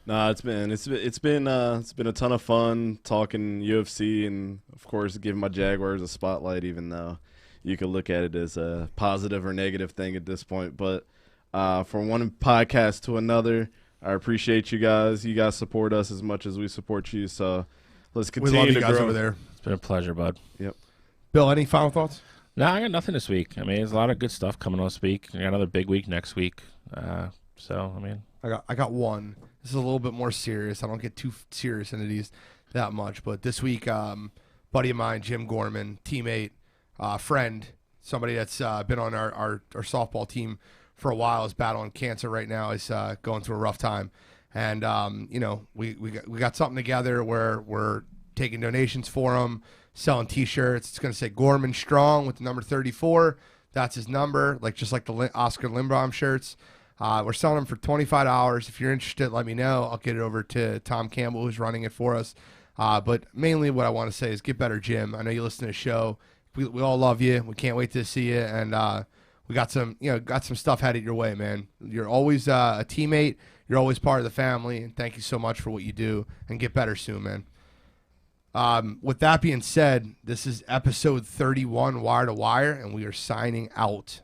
Nah, it's been a ton of fun talking UFC and of course giving my Jaguars a spotlight, even though you could look at it as a positive or negative thing at this point. But from one podcast to another, I appreciate you guys. You guys support us as much as we support you. So let's continue we love you to guys grow. over there. It's been a pleasure, bud. Yep. Bill, any final thoughts? No, I got nothing this week. I mean, there's a lot of good stuff coming on this week. I got another big week next week. I got one. This is a little bit more serious. I don't get too serious into these that much, but this week, buddy of mine, Jim Gorman, teammate, friend, somebody that's been on our softball team for a while, is battling cancer right now, is going through a rough time. And, we got something together where we're taking donations for him, selling T-shirts. It's going to say Gorman Strong with the number 34. That's his number, just like the Oscar Lindbaum shirts. We're selling them for $25. If you're interested, let me know. I'll get it over to Tom Campbell, who's running it for us. But mainly what I want to say is get better, Jim. I know you listen to the show. We all love you. We can't wait to see you. And we got some stuff headed your way, man. You're always a teammate. You're always part of the family. And thank you so much for what you do. And get better soon, man. With that being said, this is episode 31, Wire to Wire, and we are signing out.